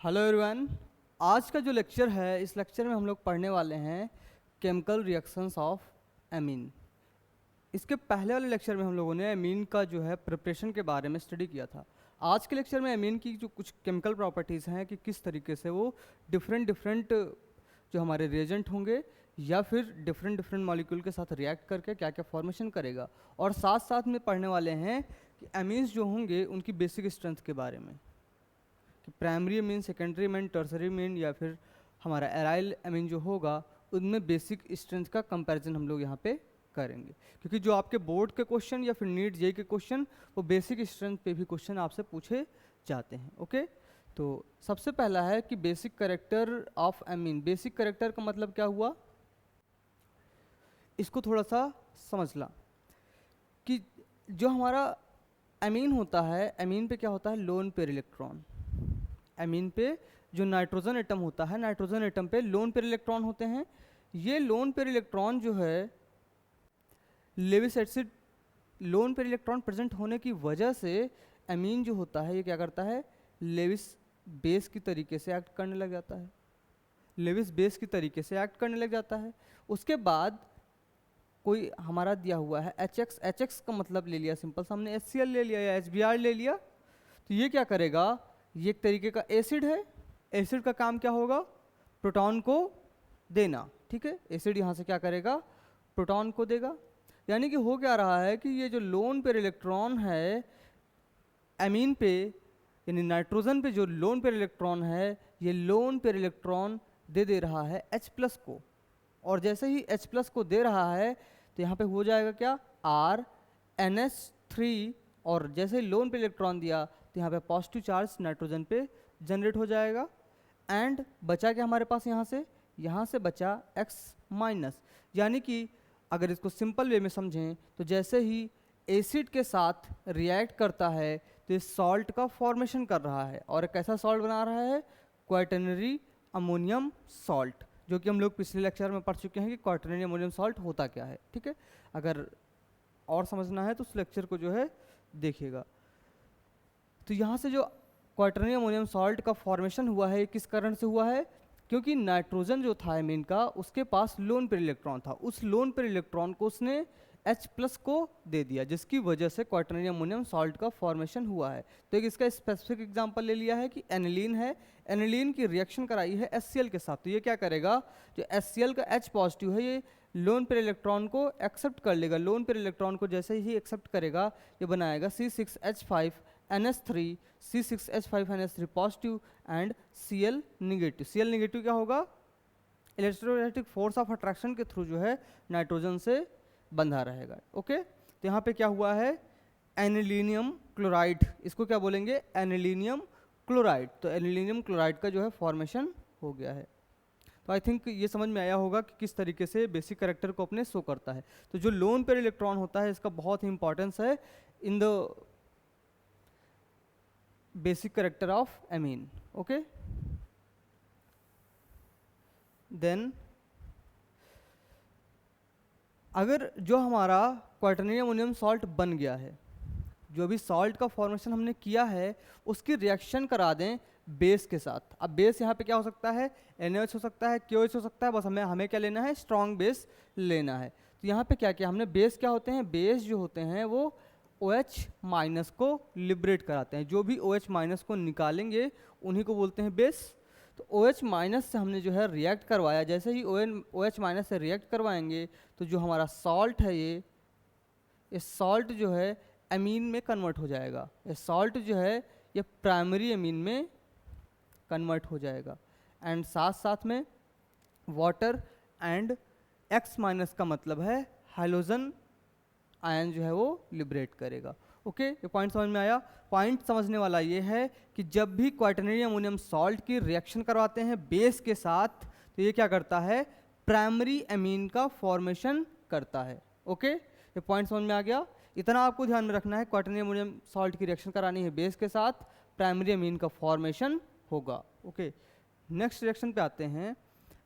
Hello everyone. आज का जो लेक्चर है, इस लेक्चर में हम लोग पढ़ने वाले हैं केमिकल रिएक्शंस ऑफ एमीन। इसके पहले वाले लेक्चर में हम लोगों ने एमीन का जो है प्रिपरेशन के बारे में स्टडी किया था। आज के लेक्चर में एमीन की जो कुछ केमिकल प्रॉपर्टीज़ हैं कि किस तरीके से वो डिफरेंट जो हमारे रिएजेंट होंगे या फिर डिफरेंट मॉलिक्यूल के साथ रिएक्ट करके क्या क्या फॉर्मेशन करेगा, और साथ साथ में पढ़ने वाले हैं कि एमीन्स जो होंगे उनकी बेसिक स्ट्रेंथ के बारे में कि primary amine, secondary amine, tertiary amine या फिर हमारा एराइल अमीन जो होगा उनमें बेसिक स्ट्रेंथ का कंपैरिजन हम लोग यहाँ पे करेंगे। क्योंकि जो आपके बोर्ड के क्वेश्चन या फिर नीट जेई के क्वेश्चन वो बेसिक स्ट्रेंथ पे भी क्वेश्चन आपसे पूछे जाते हैं। ओके, तो सबसे पहला है कि basic character of amine. Basic character का मतलब क्या हुआ, इसको थोड़ा सा समझ ला कि जो हमारा एमीन होता है, एमीन पे क्या होता है, लोन पेयर इलेक्ट्रॉन। एमीन पे जो नाइट्रोजन एटम होता है, नाइट्रोजन एटम पे लोन पेयर इलेक्ट्रॉन होते हैं। ये लोन पेयर इलेक्ट्रॉन जो है Lewis acid, lone pair electron present होने की वजह से एमीन जो होता है ये क्या करता है, लेविस बेस की तरीके से एक्ट करने लग जाता है। लेविस बेस की तरीके से एक्ट करने लग जाता है। उसके बाद कोई हमारा दिया हुआ है HX, HX का मतलब ले लिया सिंपल सा हमने HCl ले लिया या HBr ले लिया, तो ये क्या करेगा, ये एक तरीके का एसिड है। एसिड का काम क्या होगा, प्रोटॉन को देना। ठीक है, एसिड यहाँ से क्या करेगा, प्रोटॉन को देगा। यानी कि हो क्या रहा है कि ये जो लोन पेयर इलेक्ट्रॉन है एमीन पे, यानी नाइट्रोजन पे जो लोन पेयर इलेक्ट्रॉन है, ये लोन पेयर इलेक्ट्रॉन दे रहा है H+ को, और जैसे ही H+ को दे रहा है तो यहाँ पे हो जाएगा क्या, RNS3, और जैसे ही लोन पेयर इलेक्ट्रॉन दिया तो यहाँ पे पॉजिटिव चार्ज नाइट्रोजन पे जनरेट हो जाएगा। एंड बचा क्या हमारे पास, यहाँ से बचा X-, यानी कि अगर इसको सिंपल वे में समझें तो जैसे ही एसिड के साथ रिएक्ट करता है तो ये सॉल्ट का फॉर्मेशन कर रहा है, और कैसा सॉल्ट बना रहा है, क्वाटर्नरी अमोनियम सॉल्ट, जो कि हम लोग पिछले लेक्चर में पढ़ चुके हैं कि क्वाटर्नरी अमोनियम सॉल्ट होता क्या है। ठीक है, अगर और समझना है तो उस लेक्चर को जो है देखिएगा। तो यहाँ से जो क्वाटर्नरी अमोनियम सॉल्ट का फॉर्मेशन हुआ है, किस कारण से हुआ है, क्योंकि नाइट्रोजन जो था एमीन का, उसके पास लोन पेयर इलेक्ट्रॉन था। उस लोन पेयर इलेक्ट्रॉन को उसने H+ को दे दिया, जिसकी वजह से क्वाटर्नरी अमोनियम सॉल्ट का फॉर्मेशन हुआ है। तो एक इसका स्पेसिफिक एग्जांपल ले लिया है कि एनिलीन है, एनिलीन की रिएक्शन कराई है HCl के साथ, तो ये क्या करेगा, जो HCl का H+ है ये लोन पेयर इलेक्ट्रॉन को एक्सेप्ट कर लेगा। लोन पेयर इलेक्ट्रॉन को जैसे ही एक्सेप्ट करेगा ये बनाएगा C6H5NS3, C6H5NS3 positive and Cl negative. Cl negative क्या होगा, इलेक्ट्रोस्टैटिक फोर्स ऑफ अट्रैक्शन के थ्रू जो है नाइट्रोजन से बंधा रहेगा। ओके, तो यहाँ पे क्या हुआ है, एनिलीनियम क्लोराइड, इसको क्या बोलेंगे, एनिलीनियम क्लोराइड। तो एनिलीनियम क्लोराइड का जो है फॉर्मेशन हो गया है। तो आई थिंक ये समझ में आया होगा कि किस तरीके से बेसिक कैरेक्टर को अपने शो करता है। तो जो लोन पेयर इलेक्ट्रॉन होता है इसका बहुत ही इंपॉर्टेंस है in the basic character of amine. Okay, then अगर जो हमारा क्वाटर्नरी अमोनियम सॉल्ट बन गया है, जो भी सॉल्ट का फॉर्मेशन हमने किया है उसकी रिएक्शन करा दें बेस के साथ। अब बेस यहाँ पे क्या हो सकता है, NaOH हो सकता है, KOH हो सकता है, बस हमें क्या लेना है, स्ट्रॉन्ग बेस लेना है। तो यहाँ पे क्या किया हमने, बेस क्या होते हैं, बेस जो होते हैं वो OH- को लिबरेट कराते हैं। जो भी OH- को निकालेंगे उन्हीं को बोलते हैं बेस। तो OH- से हमने जो है रिएक्ट करवाया, जैसे ही OH- से रिएक्ट करवाएंगे तो जो हमारा सॉल्ट है ये सॉल्ट जो है एमीन में कन्वर्ट हो जाएगा। ये सॉल्ट जो है ये प्राइमरी एमीन में कन्वर्ट हो जाएगा। एंड साथ साथ में वाटर एंड X- का मतलब है हाइड्रोजन आयन जो है वो लिबरेट करेगा। ओके, ये पॉइंट समझ में आया। पॉइंट समझने वाला ये है कि जब भी क्वाटर्नरी अमोनियम सॉल्ट की रिएक्शन करवाते हैं बेस के साथ तो ये क्या करता है, प्राइमरी एमीन का फॉर्मेशन करता है। ओके, ये पॉइंट समझ में आ गया। इतना आपको ध्यान में रखना है, क्वाटर्नरी अमोनियम सॉल्ट की रिएक्शन करानी है बेस के साथ, प्राइमरी एमीन का फॉर्मेशन होगा। ओके, नेक्स्ट रिएक्शन पे आते हैं।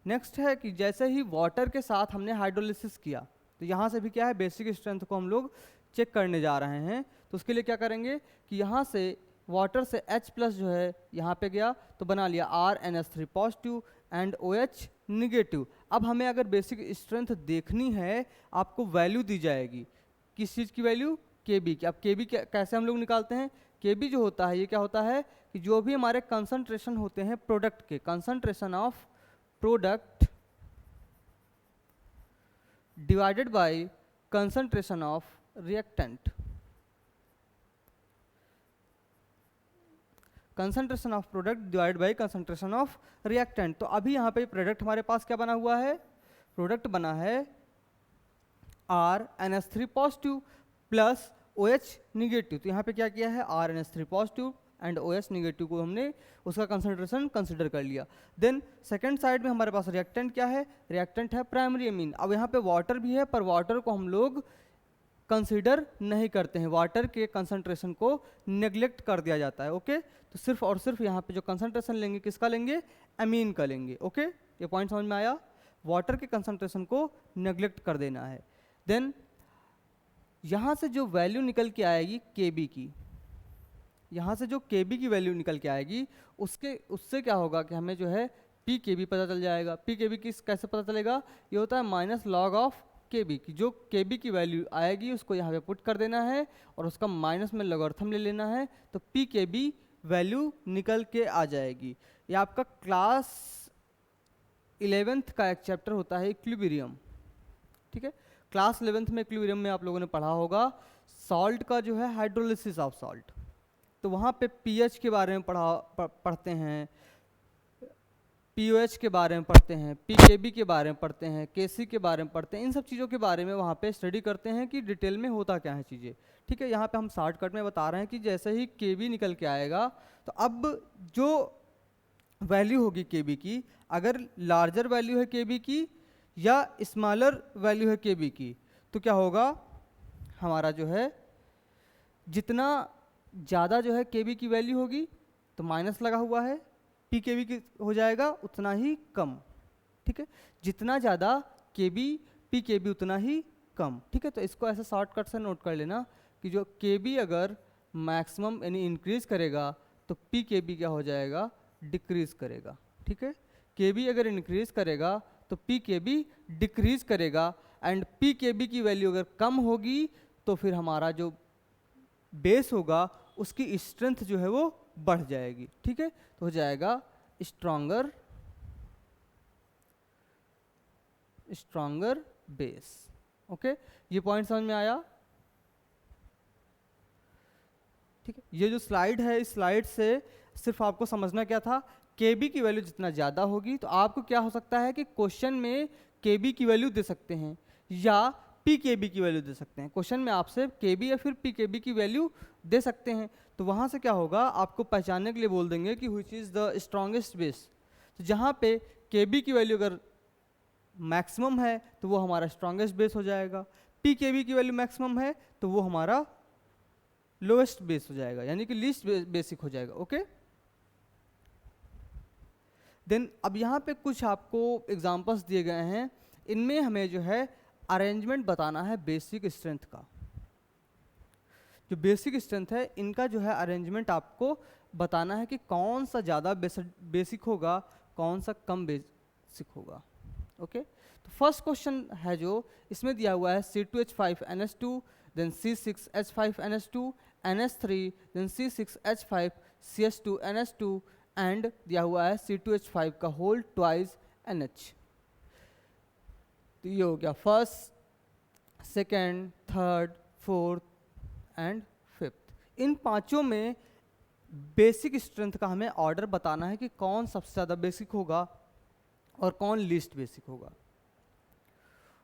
नेक्स्ट है कि जैसे ही वाटर के साथ हमने हाइड्रोलिसिस किया तो यहाँ से भी क्या है, बेसिक स्ट्रेंथ को हम लोग चेक करने जा रहे हैं। तो उसके लिए क्या करेंगे कि यहाँ से वाटर से H प्लस जो है यहाँ पे गया तो बना लिया RNS3 positive and OH negative. अब हमें अगर बेसिक स्ट्रेंथ देखनी है, आपको वैल्यू दी जाएगी, किस चीज़ की वैल्यू? Kb की। अब Kb कैसे हम लोग निकालते हैं? Kb जो होता है ये क्या होता है कि जो भी हमारे कंसंट्रेशन होते हैं प्रोडक्ट के, concentration of product divided by concentration of reactant, concentration of product divide by concentration of reactant. तो अभी यहाँ पे प्रोडक्ट हमारे पास क्या बना हुआ है? प्रोडक्ट बना है RNS3 positive plus OH negative. तो यहाँ पे क्या किया है? RNS3 positive and OH negative को हमने उसका कंसंट्रेशन कंसिडर कर लिया। देन सेकंड साइड में हमारे पास रिएक्टेंट क्या है? रिएक्टेंट है प्राइमरी अमीन। अब यहाँ पे वाटर भी है, पर वाटर को हम लोग कंसीडर नहीं करते हैं, वाटर के कंसंट्रेशन को नेग्लेक्ट कर दिया जाता है। ओके, तो सिर्फ और सिर्फ यहाँ पे जो कंसंट्रेशन लेंगे किसका लेंगे? अमीन का लेंगे। ओके, ये पॉइंट समझ में आया? वाटर के कंसंट्रेशन को नेग्लेक्ट कर देना है। देन यहाँ से जो वैल्यू निकल के आएगी Kb की, यहाँ से जो Kb की वैल्यू निकल के आएगी उससे क्या होगा कि हमें जो है Pkb पता चल जाएगा। Pkb किस कैसे पता चलेगा? ये होता है माइनस लॉग ऑफ Kb की। जो Kb की वैल्यू आएगी उसको यहाँ पे पुट कर देना है और उसका माइनस में लॉगरिथम ले लेना है, तो Pkb वैल्यू निकल के आ जाएगी। ये आपका क्लास 11th का एक चैप्टर होता है इक्विलिब्रियम। ठीक है, क्लास 11th में इक्विलिब्रियम में आप लोगों ने पढ़ा होगा सॉल्ट का जो है हाइड्रोलिसिस ऑफ सॉल्ट। तो वहाँ पे pH के बारे में पढ़ते हैं, pOH के बारे में पढ़ते हैं, Pkb के बारे में पढ़ते हैं, Kc के बारे में पढ़ते हैं। इन सब चीज़ों के बारे में वहाँ पे स्टडी करते हैं कि डिटेल में होता क्या है चीज़ें। ठीक है, यहाँ पे हम शॉर्टकट में बता रहे हैं कि जैसे ही Kb निकल के आएगा तो अब जो वैल्यू होगी Kb की, अगर लार्जर वैल्यू है Kb की या स्मॉलर वैल्यू है Kb की, तो क्या होगा? हमारा जो है जितना ज़्यादा जो है Kb की वैल्यू होगी तो माइनस लगा हुआ है, Pkb की हो जाएगा उतना ही कम। ठीक है, जितना ज़्यादा Kb Pkb उतना ही कम। ठीक है, तो इसको ऐसे शॉर्टकट से नोट कर लेना कि जो Kb अगर मैक्सिमम यानी इंक्रीज करेगा तो Pkb क्या हो जाएगा? डिक्रीज करेगा। ठीक है, Kb अगर इंक्रीज करेगा तो Pkb डिक्रीज करेगा, एंड Pkb की वैल्यू अगर कम होगी तो फिर हमारा जो बेस होगा उसकी स्ट्रेंथ जो है वो बढ़ जाएगी। ठीक है, तो हो जाएगा स्ट्रॉन्गर बेस। ओके, ये पॉइंट समझ में आया? ठीक है, ये जो स्लाइड है इस स्लाइड से सिर्फ आपको समझना क्या था? Kb की वैल्यू जितना ज़्यादा होगी तो आपको क्या हो सकता है कि क्वेश्चन में Kb की वैल्यू दे सकते हैं या Pkb की वैल्यू दे सकते हैं। क्वेश्चन में आपसे Kb या फिर Pkb की वैल्यू दे सकते हैं, तो वहाँ से क्या होगा? आपको पहचानने के लिए बोल देंगे कि which is the strongest base. तो जहाँ पे Kb की वैल्यू अगर मैक्सिमम है तो वो हमारा स्ट्रॉन्गेस्ट बेस हो जाएगा, Pkb की वैल्यू मैक्सिमम है तो वो हमारा लोएस्ट बेस हो जाएगा, यानी कि लीस्ट बेसिक हो जाएगा। ओके, देन अब यहाँ पे कुछ आपको एग्जांपल्स दिए गए हैं, इनमें हमें जो है अरेंजमेंट बताना है बेसिक स्ट्रेंथ का। जो बेसिक स्ट्रेंथ है इनका जो है अरेंजमेंट आपको बताना है कि कौन सा ज़्यादा बेसिक होगा, कौन सा कम बेसिक होगा। ओके, तो फर्स्ट क्वेश्चन है जो इसमें दिया हुआ है C2H5NH2 then C6H5NH2 NH3 then C6H5 CH2 NH2 and दिया हुआ है C2H5 का होल ट्वाइस NH। तो ये हो गया first, second, third, fourth and fifth. इन पांचों में बेसिक स्ट्रेंथ का हमें ऑर्डर बताना है कि कौन सबसे ज़्यादा बेसिक होगा और कौन लीस्ट बेसिक होगा।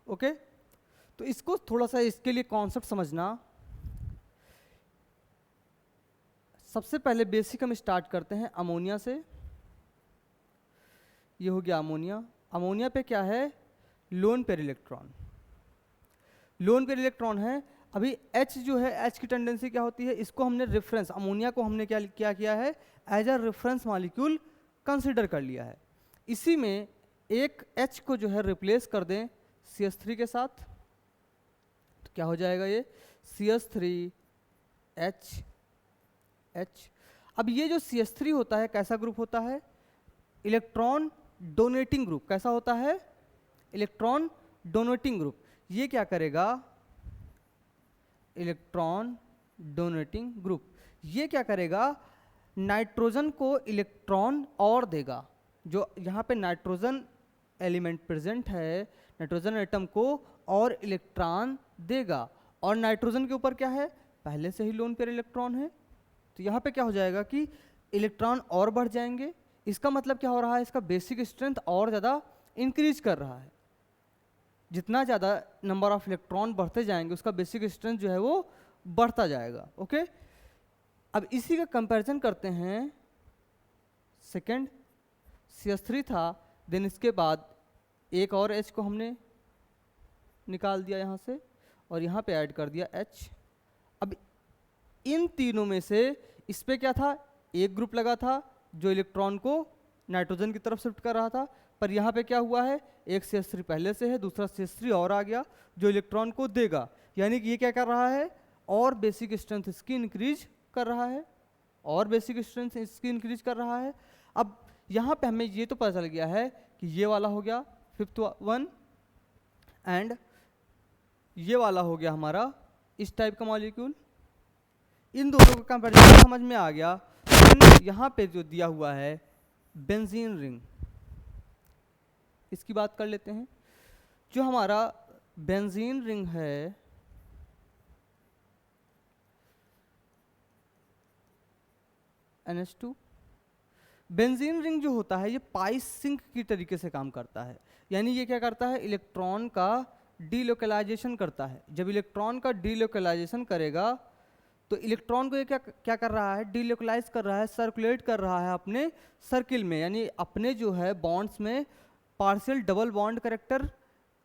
ओके, तो इसको थोड़ा सा इसके लिए कॉन्सेप्ट समझना। सबसे पहले बेसिक हम स्टार्ट करते हैं अमोनिया से। ये हो गया अमोनिया। अमोनिया पे क्या है? Lone pair electron. Lone pair electron है। अभी H जो है, H की टेंडेंसी क्या होती है? इसको हमने रेफरेंस, अमोनिया को हमने क्या किया है? As a reference molecule consider कर लिया है। इसी में एक H को जो है रिप्लेस कर दें CH3 के साथ, तो क्या हो जाएगा? ये CH3H। अब ये जो CH3 होता है कैसा ग्रुप होता है? Electron donating group. कैसा होता है? Electron donating group. ये क्या करेगा? इलेक्ट्रॉन डोनेटिंग ग्रुप ये क्या करेगा? नाइट्रोजन को इलेक्ट्रॉन और देगा। जो यहाँ पे नाइट्रोजन एलिमेंट प्रेजेंट है, नाइट्रोजन एटम को और इलेक्ट्रॉन देगा। और नाइट्रोजन के ऊपर क्या है? पहले से ही लोन पेयर इलेक्ट्रॉन है। तो यहाँ पे क्या हो जाएगा कि इलेक्ट्रॉन और बढ़ जाएंगे। इसका मतलब क्या हो रहा है? इसका बेसिक स्ट्रेंथ और ज़्यादा इंक्रीज कर रहा है। जितना ज़्यादा नंबर ऑफ इलेक्ट्रॉन बढ़ते जाएंगे उसका बेसिक स्ट्रेंथ जो है वो बढ़ता जाएगा। ओके, अब इसी का कंपैरिजन करते हैं। सेकंड CH3 था, देन इसके बाद एक और H को हमने निकाल दिया यहाँ से और यहाँ पे ऐड कर दिया H। अब इन तीनों में से इस पे क्या था? एक ग्रुप लगा था जो इलेक्ट्रॉन को नाइट्रोजन की तरफ शिफ्ट कर रहा था, पर यहाँ पे क्या हुआ है? एक CH3 पहले से है, दूसरा CH3 और आ गया जो इलेक्ट्रॉन को देगा। यानी कि ये क्या कर रहा है? और बेसिक स्ट्रेंथ इसकी इंक्रीज कर रहा है, और बेसिक स्ट्रेंथ इसकी इंक्रीज कर रहा है। अब यहाँ पे हमें ये तो पता चल गया है कि ये वाला हो गया फिफ्थ वन एंड ये वाला हो गया हमारा इस टाइप का मॉलिक्यूल। इन दोनों का कंपैरिजन समझ में आ गया। यहाँ पे जो दिया हुआ है बेंजीन रिंग, इसकी बात कर लेते हैं। जो हमारा बेंजीन रिंग है, NH2, बेंजीन रिंग जो होता है ये पाई सिंक की तरीके से काम करता है। यानी ये क्या करता है? इलेक्ट्रॉन का डीलोकलाइजेशन करता है। जब इलेक्ट्रॉन का डीलोकलाइजेशन करेगा तो इलेक्ट्रॉन को ये क्या कर रहा है? डीलोकलाइज कर रहा है, सर्कुलेट कर रहा है अपने सर्किल में, यानी अपने जो है बॉन्ड्स में partial double bond character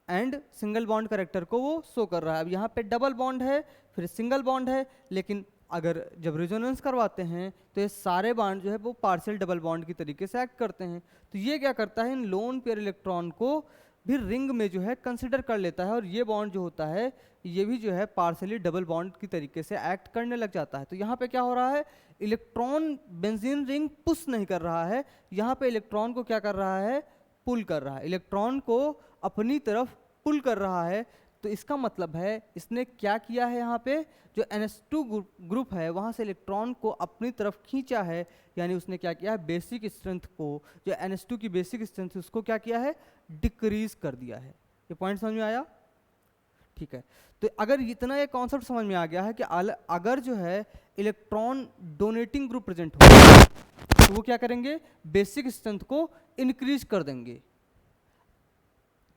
and single bond character को वो शो कर रहा है। अब यहाँ पे डबल बॉन्ड है, फिर सिंगल बॉन्ड है, लेकिन अगर जब रेजोनेंस करवाते हैं तो ये सारे बॉन्ड जो है वो पार्शियल डबल बॉन्ड की तरीके से एक्ट करते हैं। तो ये क्या करता है? इन लोन पेयर इलेक्ट्रॉन को भी रिंग में जो है कंसिडर कर लेता है, और ये बॉन्ड जो होता है ये भी जो है पार्शियली डबल बॉन्ड की तरीके से एक्ट करने लग जाता है। तो यहाँ पे क्या हो रहा है? इलेक्ट्रॉन बेंजीन रिंग पुश नहीं कर रहा है, यहाँ पे इलेक्ट्रॉन को क्या कर रहा है? पुल कर रहा है। इलेक्ट्रॉन को अपनी तरफ पुल कर रहा है। तो इसका मतलब है इसने क्या किया है? यहाँ पे जो NH2 ग्रुप है वहाँ से इलेक्ट्रॉन को अपनी तरफ खींचा है। यानी उसने क्या किया है? बेसिक स्ट्रेंथ को, जो NH2 की बेसिक स्ट्रेंथ उसको क्या किया है? डिक्रीज कर दिया है। ये पॉइंट समझ में आया? ठीक है, तो अगर इतना ये कॉन्सेप्ट समझ में आ गया है कि अगर जो है इलेक्ट्रॉन डोनेटिंग ग्रुप प्रेजेंट हो तो वो क्या करेंगे? बेसिक स्ट्रेंथ को इंक्रीज कर देंगे।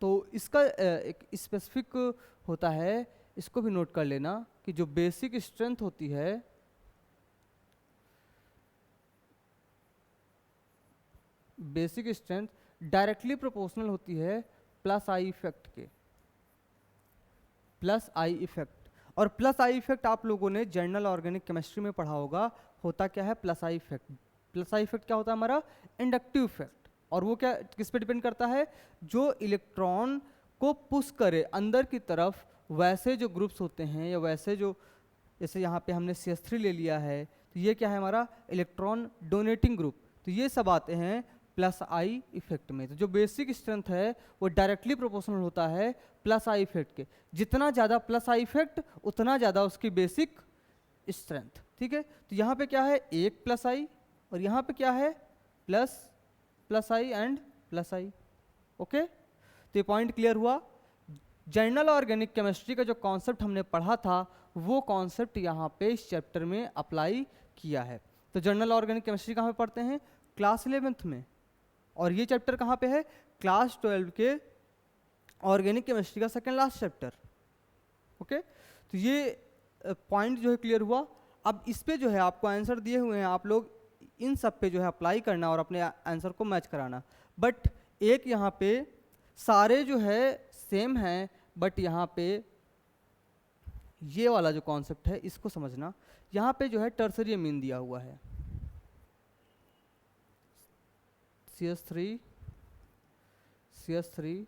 तो इसका एक स्पेसिफिक होता है, इसको भी नोट कर लेना कि जो बेसिक स्ट्रेंथ होती है बेसिक स्ट्रेंथ डायरेक्टली प्रोपोर्शनल होती है प्लस आई इफेक्ट के, प्लस आई इफेक्ट। और प्लस आई इफेक्ट आप लोगों ने जनरल ऑर्गेनिक केमिस्ट्री में पढ़ा होगा। होता क्या है plus I effect? Plus I effect क्या होता है? हमारा इंडक्टिव इफेक्ट। और वो क्या किस पे डिपेंड करता है? जो इलेक्ट्रॉन को पुश करे अंदर की तरफ, वैसे जो ग्रुप्स होते हैं या वैसे जो, जैसे यहाँ पे हमने CH3 ले लिया है, तो ये क्या है हमारा? Electron donating group. तो ये सब आते हैं प्लस आई इफेक्ट में। तो जो बेसिक स्ट्रेंथ है वो डायरेक्टली प्रोपोर्शनल होता है प्लस आई इफेक्ट के। जितना ज़्यादा प्लस आई इफेक्ट उतना ज़्यादा उसकी बेसिक स्ट्रेंथ। ठीक है, तो यहाँ पे क्या है? एक प्लस आई, और यहाँ पे क्या है? Plus I and plus I. Okay, तो ये पॉइंट क्लियर हुआ। जनरल ऑर्गेनिक केमिस्ट्री का जो कॉन्सेप्ट हमने पढ़ा था वो कॉन्सेप्ट यहाँ पे इस चैप्टर में अप्लाई किया है। तो जनरल ऑर्गेनिक केमिस्ट्री कहाँ पे पढ़ते हैं? क्लास 11th में। और ये चैप्टर कहाँ पे है? क्लास 12 के ऑर्गेनिक केमिस्ट्री का सेकेंड लास्ट चैप्टर। ओके, तो ये पॉइंट जो है क्लियर हुआ। अब इस पे जो है आपको आंसर दिए हुए हैं, आप लोग इन सब पे जो है अप्लाई करना और अपने आंसर को मैच कराना। बट एक यहाँ पे सारे जो है सेम हैं, बट यहाँ पे ये वाला जो कॉन्सेप्ट है इसको समझना। यहाँ पे जो है टर्सरी अमीन दिया हुआ है CH3 CH3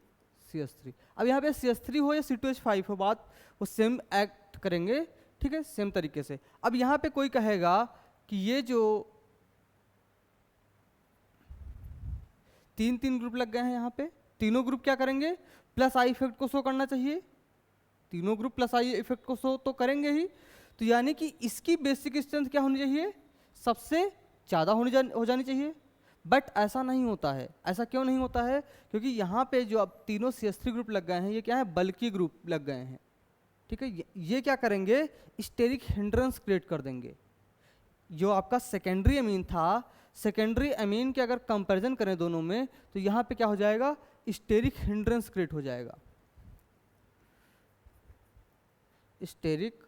CH3। अब यहाँ पे CH3 हो या C2H5 हो, बात वो सेम एक्ट करेंगे। ठीक है, सेम तरीके से। अब यहाँ पे कोई कहेगा कि ये जो तीन तीन ग्रुप लग गए हैं यहाँ पे, तीनों ग्रुप क्या करेंगे, प्लस आई इफेक्ट को शो करना चाहिए, तीनों ग्रुप प्लस आई इफेक्ट को शो तो करेंगे ही। तो यानी कि इसकी बेसिक स्ट्रेंथ क्या होनी चाहिए, सबसे ज़्यादा हो जानी चाहिए। बट ऐसा नहीं होता है। ऐसा क्यों नहीं होता है, क्योंकि यहाँ पे जो अब तीनों CH3 ग्रुप लग गए हैं, ये क्या है, बल्कि ग्रुप लग गए हैं, ठीक है। ये क्या करेंगे, स्टेरिक हिंड्रेंस क्रिएट कर देंगे। जो आपका सेकेंडरी अमीन था, सेकेंडरी अमीन के अगर कंपैरिजन करें दोनों में, तो यहाँ पे क्या हो जाएगा, स्टेरिक हिंड्रेंस क्रिएट हो जाएगा। स्टेरिक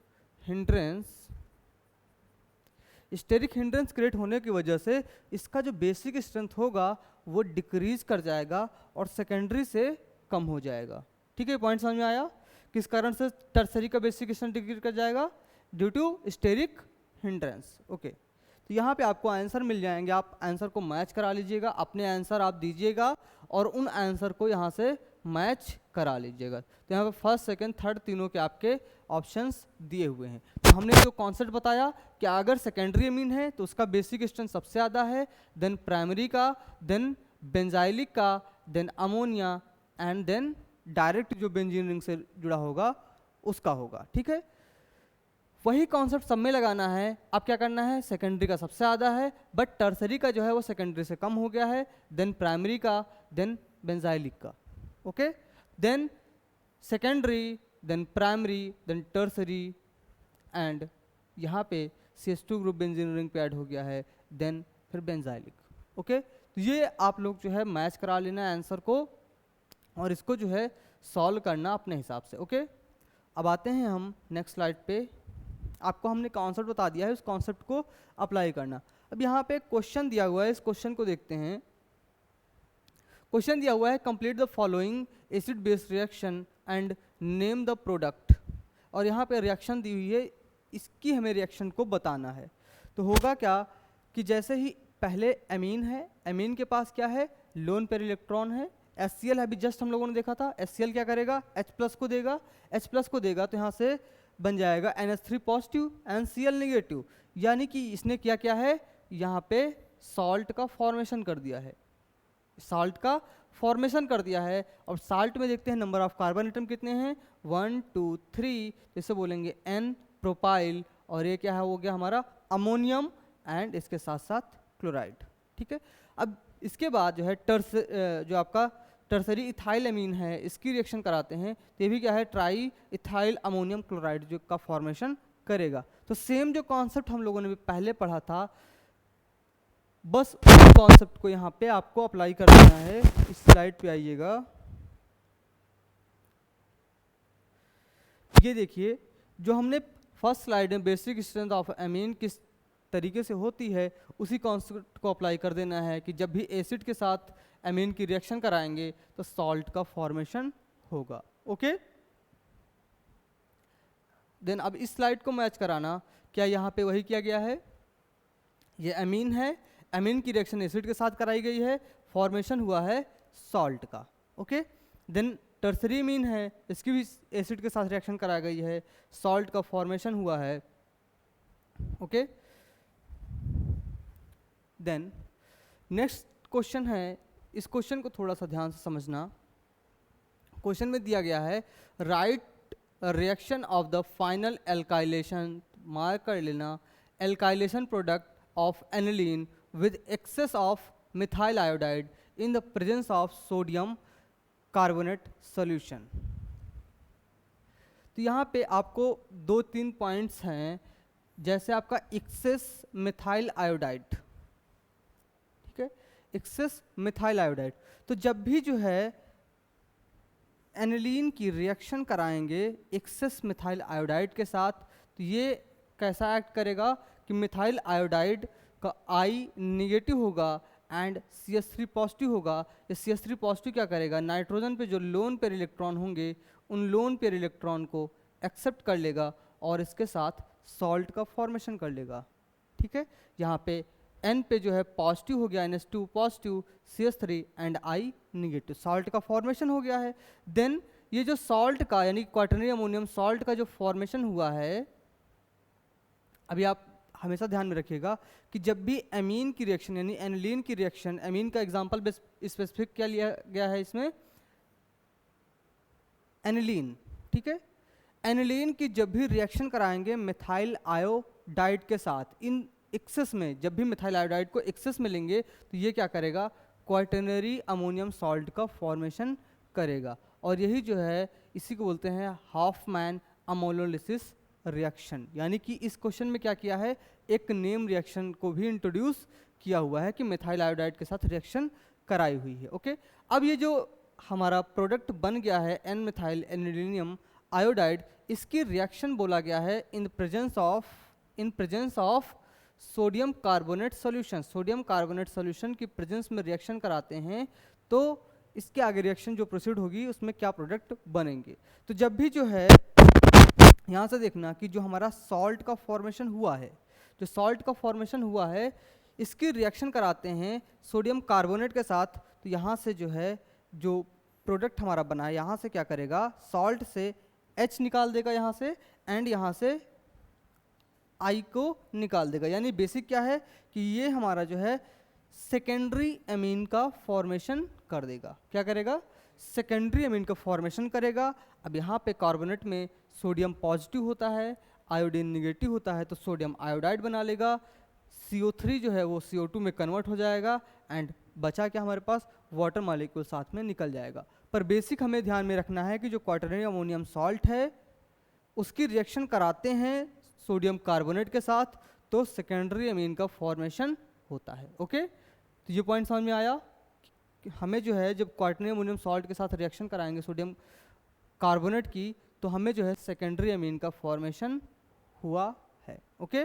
हिंड्रेंस क्रिएट होने की वजह से इसका जो बेसिक स्ट्रेंथ होगा वो डिक्रीज कर जाएगा और सेकेंडरी से कम हो जाएगा। ठीक है, पॉइंट समझ में आया, किस कारण से टर्सरी का बेसिक स्ट्रेंथ डिक्रीज कर जाएगा, due to steric hindrance. Okay, तो यहाँ पे आपको आंसर मिल जाएंगे, आप आंसर को मैच करा लीजिएगा, अपने आंसर आप दीजिएगा और उन आंसर को यहाँ से मैच करा लीजिएगा। तो यहाँ पे फर्स्ट सेकंड थर्ड तीनों के आपके ऑप्शंस दिए हुए हैं। तो हमने जो कॉन्सेप्ट बताया कि अगर सेकेंडरी अमीन है तो उसका बेसिक स्ट्रेंथ सबसे ज़्यादा है, देन प्राइमरी का, देन बेंजाइलिक का, then ammonia and then direct जो बेंजीन रिंग से जुड़ा होगा उसका होगा। ठीक है, वही कॉन्सेप्ट सब में लगाना है। अब क्या करना है, सेकेंडरी का सबसे ज़्यादा है बट टर्सरी का जो है वो सेकेंडरी से कम हो गया है, देन प्राइमरी का, देन बेंजाइलिक का। Okay, then secondary, then primary, then tertiary and यहाँ पे CH2 ग्रुप बेंजीन रिंग पे ऐड हो गया है, देन फिर बेंजाइलिक। ओके, तो ये आप लोग जो है मैच करा लेना आंसर को और इसको जो है सॉल्व करना अपने हिसाब से। ओके, अब आते हैं हम नेक्स्ट स्लाइड पे। आपको हमने कॉन्सेप्ट बता दिया है, उस कॉन्सेप्ट को अप्लाई करना। अब यहाँ पे क्वेश्चन दिया हुआ है, इस क्वेश्चन को देखते हैं। क्वेश्चन दिया हुआ है, complete the following acid base reaction and name the product, और यहाँ पे रिएक्शन दी हुई है, इसकी हमें रिएक्शन को बताना है। तो होगा क्या कि जैसे ही पहले एमीन है, एमीन के पास क्या है, लोन पेयर इलेक्ट्रॉन है, HCl है, अभी जस्ट हम लोगों ने देखा था, HCl क्या करेगा, H+ को देगा, H+ को देगा तो यहाँ से बन जाएगा NH3 positive and Cl negative. यानी कि इसने क्या क्या है, यहाँ पे सॉल्ट का फॉर्मेशन कर दिया है, साल्ट का फॉर्मेशन कर दिया है। और साल्ट में देखते हैं नंबर ऑफ कार्बन एटम कितने हैं, 1 2 3, जैसे बोलेंगे N प्रोपाइल, और ये क्या है, हो गया हमारा अमोनियम एंड इसके साथ साथ क्लोराइड। ठीक है, अब इसके बाद जो है जो आपका टर्सरी इथाइल अमीन है, इसकी रिएक्शन कराते हैं, तो ये भी क्या है, ट्राई इथाइल अमोनियम क्लोराइड जो का फॉर्मेशन करेगा। तो सेम जो कॉन्सेप्ट हम लोगों ने भी पहले पढ़ा था, बस उस कॉन्सेप्ट को यहाँ पे आपको अप्लाई कर देना है। इस स्लाइड पे आइएगा, ये देखिए जो हमने फर्स्ट स्लाइड में बेसिक स्ट्रेंथ ऑफ एमीन किस तरीके से होती है, उसी कॉन्सेप्ट को अप्लाई कर देना है कि जब भी एसिड के साथ एमीन की रिएक्शन कराएंगे तो सॉल्ट का फॉर्मेशन होगा। ओके, देन अब इस स्लाइड को मैच कराना, क्या यहाँ पे वही किया गया है, ये एमीन है, एमीन की रिएक्शन एसिड के साथ कराई गई है, फॉर्मेशन हुआ है सॉल्ट का। ओके, देन टर्सरी अमीन है, इसकी भी एसिड के साथ रिएक्शन कराई गई है, सॉल्ट का फॉर्मेशन हुआ है। ओके, देन नेक्स्ट क्वेश्चन है, इस क्वेश्चन को थोड़ा सा ध्यान से समझना। क्वेश्चन में दिया गया है, right reaction of the final alkylation, mark कर लेना, alkylation product of aniline with excess of methyl iodide in the presence of sodium carbonate solution। तो यहाँ पे आपको 2-3 पॉइंट्स हैं, जैसे आपका एक्सेस मिथाइल आयोडाइड, ठीक है, एक्सेस मिथाइल आयोडाइड। तो जब भी जो है एनिलीन की रिएक्शन कराएंगे एक्सेस मिथाइल आयोडाइड के साथ, तो ये कैसा एक्ट करेगा कि मिथाइल आयोडाइड का I निगेटिव होगा एंड CH3 पॉजिटिव होगा। ये CH3 पॉजिटिव क्या करेगा, नाइट्रोजन पे जो लोन पेयर इलेक्ट्रॉन होंगे उन लोन पेयर इलेक्ट्रॉन को एक्सेप्ट कर लेगा और इसके साथ सॉल्ट का फॉर्मेशन कर लेगा। ठीक है, यहाँ पे N पे जो है पॉजिटिव हो गया, NH2 positive, CH3 and I negative, salt का फॉर्मेशन हो गया है। देन ये जो सॉल्ट का यानी क्वाटरनरी अमोनियम सॉल्ट का जो फॉर्मेशन हुआ है, अभी आप हमेशा ध्यान में रखिएगा कि जब भी एमीन की रिएक्शन यानी एनिलीन की रिएक्शन, एमीन का एग्जांपल स्पेसिफिक क्या लिया गया है इसमें, एनिलीन, ठीक है। एनिलीन की जब भी रिएक्शन कराएंगे मिथाइल आयोडाइड के साथ, इन एक्सेस में जब भी मिथाइल आयोडाइड को एक्सेस में लेंगे तो ये क्या करेगा, क्वाटरनरी अमोनियम सॉल्ट का फॉर्मेशन करेगा। और यही जो है इसी को बोलते हैं हॉफमैन अमोनोलिसिस रिएक्शन। यानी कि इस क्वेश्चन में क्या किया है, एक नेम रिएक्शन को भी इंट्रोड्यूस किया हुआ है कि मिथाइल आयोडाइड के साथ रिएक्शन कराई हुई है। ओके, अब ये जो हमारा प्रोडक्ट बन गया है एन मिथाइल एनिलीनियम आयोडाइड, इसकी रिएक्शन बोला गया है in presence of sodium carbonate solution. Sodium carbonate solution की प्रेजेंस में रिएक्शन कराते हैं तो इसके आगे रिएक्शन जो प्रोसीड होगी उसमें क्या प्रोडक्ट बनेंगे। तो जब भी जो है यहाँ से देखना कि जो हमारा सॉल्ट का फॉर्मेशन हुआ है, जो सॉल्ट का फॉर्मेशन हुआ है इसकी रिएक्शन कराते हैं सोडियम कार्बोनेट के साथ, तो यहाँ से जो है जो प्रोडक्ट हमारा बना है यहाँ से क्या करेगा, सॉल्ट से H निकाल देगा यहाँ से, एंड यहाँ से I को निकाल देगा। यानी बेसिक क्या है कि ये हमारा जो है सेकेंडरी एमीन का फॉर्मेशन कर देगा। क्या करेगा, सेकेंडरी एमीन का फॉर्मेशन करेगा। अब यहाँ पे कार्बोनेट में सोडियम पॉजिटिव होता है, आयोडीन निगेटिव होता है, तो सोडियम आयोडाइड बना लेगा। CO3 जो है वो CO2 में कन्वर्ट हो जाएगा एंड बचा क्या हमारे पास, वाटर मॉलिक्यूल साथ में निकल जाएगा। पर बेसिक हमें ध्यान में रखना है कि जो क्वाटरनरी अमोनियम सॉल्ट है उसकी रिएक्शन कराते हैं सोडियम कार्बोनेट के साथ तो सेकेंडरी अमीन का फॉर्मेशन होता है। ओके, तो ये पॉइंट समझ में आया कि हमें जो है जब क्वाटरनरी अमोनियम सॉल्ट के साथ रिएक्शन कराएंगे सोडियम कार्बोनेट की तो हमें जो है सेकेंडरी अमीन का फॉर्मेशन हुआ है। ओके,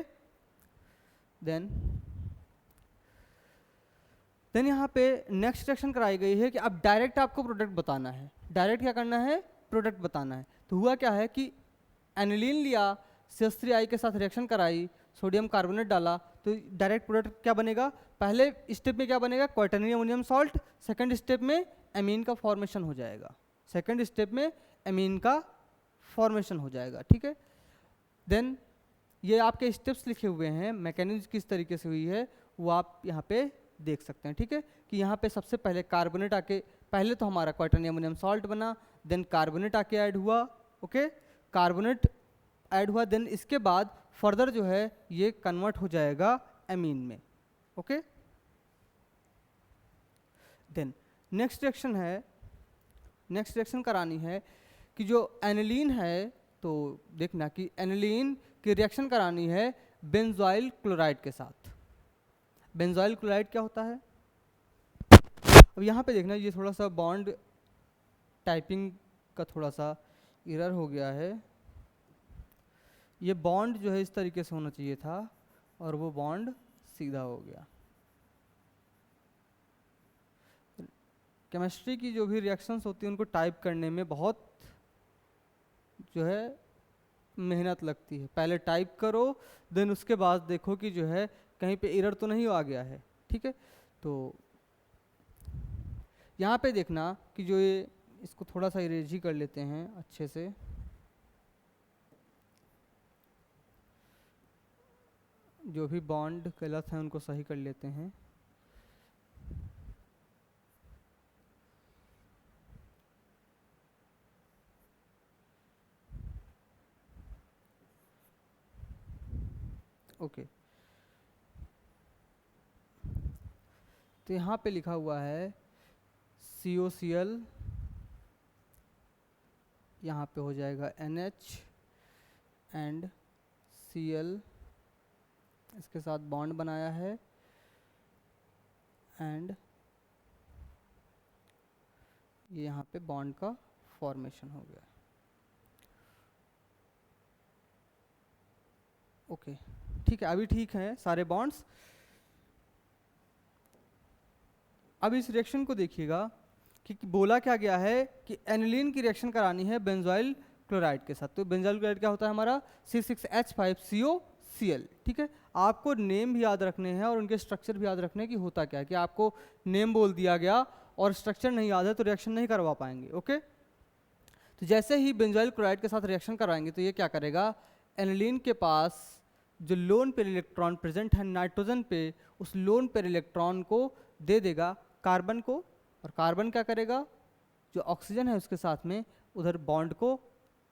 देन यहाँ पे नेक्स्ट रिएक्शन कराई गई है कि अब डायरेक्ट आपको प्रोडक्ट बताना है। डायरेक्ट क्या करना है, प्रोडक्ट बताना है। तो हुआ क्या है कि एनिलीन लिया, CH3I के साथ रिएक्शन कराई, सोडियम कार्बोनेट डाला, तो डायरेक्ट प्रोडक्ट क्या बनेगा, पहले स्टेप में क्या बनेगा, quaternary ammonium salt, second step में एमीन का फॉर्मेशन हो जाएगा, सेकंड स्टेप में एमीन का फॉर्मेशन हो जाएगा। ठीक है, देन ये आपके स्टेप्स लिखे हुए हैं, मैकेनिज्म किस तरीके से हुई है वो आप यहाँ पे देख सकते हैं। ठीक है, कि यहाँ पे सबसे पहले कार्बोनेट आके, पहले तो हमारा क्वाटरनरी अमोनियम सॉल्ट बना, देन कार्बोनेट आके ऐड हुआ। ओके, कार्बोनेट ऐड हुआ, देन इसके बाद फर्दर जो है ये कन्वर्ट हो जाएगा एमीन में। ओके, देन नेक्स्ट रिएक्शन है, नेक्स्ट रिएक्शन करानी है कि जो एनिलीन है, तो देखना कि एनिलीन की रिएक्शन करानी है बेंजोइल क्लोराइड के साथ। बेंजोइल क्लोराइड क्या होता है, अब यहाँ पे देखना, ये थोड़ा सा बॉन्ड टाइपिंग का थोड़ा सा एरर हो गया है। ये बॉन्ड जो है इस तरीके से होना चाहिए था और वो बॉन्ड सीधा हो गया। केमिस्ट्री की जो भी रिएक्शंस होती हैं उनको टाइप करने में बहुत जो है मेहनत लगती है। पहले टाइप करो, देन उसके बाद देखो कि जो है कहीं पे एरर तो नहीं आ गया है। ठीक है, तो यहाँ पे देखना कि जो ये, इसको थोड़ा सा इरेज ही कर लेते हैं अच्छे से। जो भी बॉन्ड गलत हैं उनको सही कर लेते हैं। ओके, तो यहाँ पे लिखा हुआ है COCl, यहाँ पे हो जाएगा NH एंड Cl, इसके साथ बॉन्ड बनाया है एंड ये यहाँ पे बॉन्ड का फॉर्मेशन हो गया। ओके, ठीक है, अभी ठीक है सारे बॉन्ड्स। अब इस रिएक्शन को देखिएगा कि बोला क्या गया है कि एनिलीन की रिएक्शन करानी है बेंजोइल क्लोराइड के साथ। तो बेंजोइल क्लोराइड क्या होता है हमारा, C6H5COCl। ठीक है, आपको नेम भी याद रखने हैं और उनके स्ट्रक्चर भी याद रखने की होता क्या है कि आपको नेम बोल दिया गया और स्ट्रक्चर नहीं याद है तो रिएक्शन नहीं करवा पाएंगे। ओके, तो जैसे ही बेंजोइल क्लोराइड के साथ रिएक्शन कराएंगे तो ये क्या करेगा, एनिलीन के पास जो लोन पेयर इलेक्ट्रॉन प्रेजेंट है नाइट्रोजन पे, उस लोन पेयर इलेक्ट्रॉन को दे देगा कार्बन को, और कार्बन क्या करेगा, जो ऑक्सीजन है उसके साथ में उधर बॉन्ड को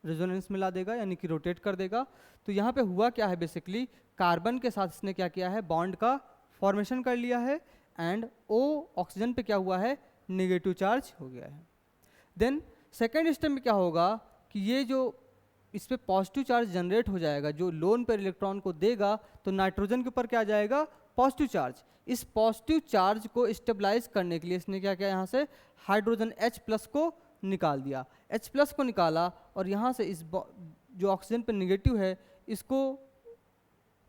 रेजोनेंस में ला देगा, यानी कि रोटेट कर देगा। तो यहाँ पे हुआ क्या है, बेसिकली कार्बन के साथ इसने क्या किया है, बॉन्ड का फॉर्मेशन कर लिया है, एंड ओ ऑक्सीजन पे क्या हुआ है, नेगेटिव चार्ज हो गया है। देन सेकेंड स्टेप में क्या होगा कि ये जो इस पे पॉजिटिव चार्ज जनरेट हो जाएगा, जो लोन पेयर इलेक्ट्रॉन को देगा, तो नाइट्रोजन के ऊपर क्या आ जाएगा, पॉजिटिव चार्ज। इस पॉजिटिव चार्ज को स्टेबलाइज करने के लिए इसने क्या किया, यहाँ से हाइड्रोजन H+ को निकाल दिया, H+ को निकाला, और यहाँ से इस जो ऑक्सीजन पे नेगेटिव है इसको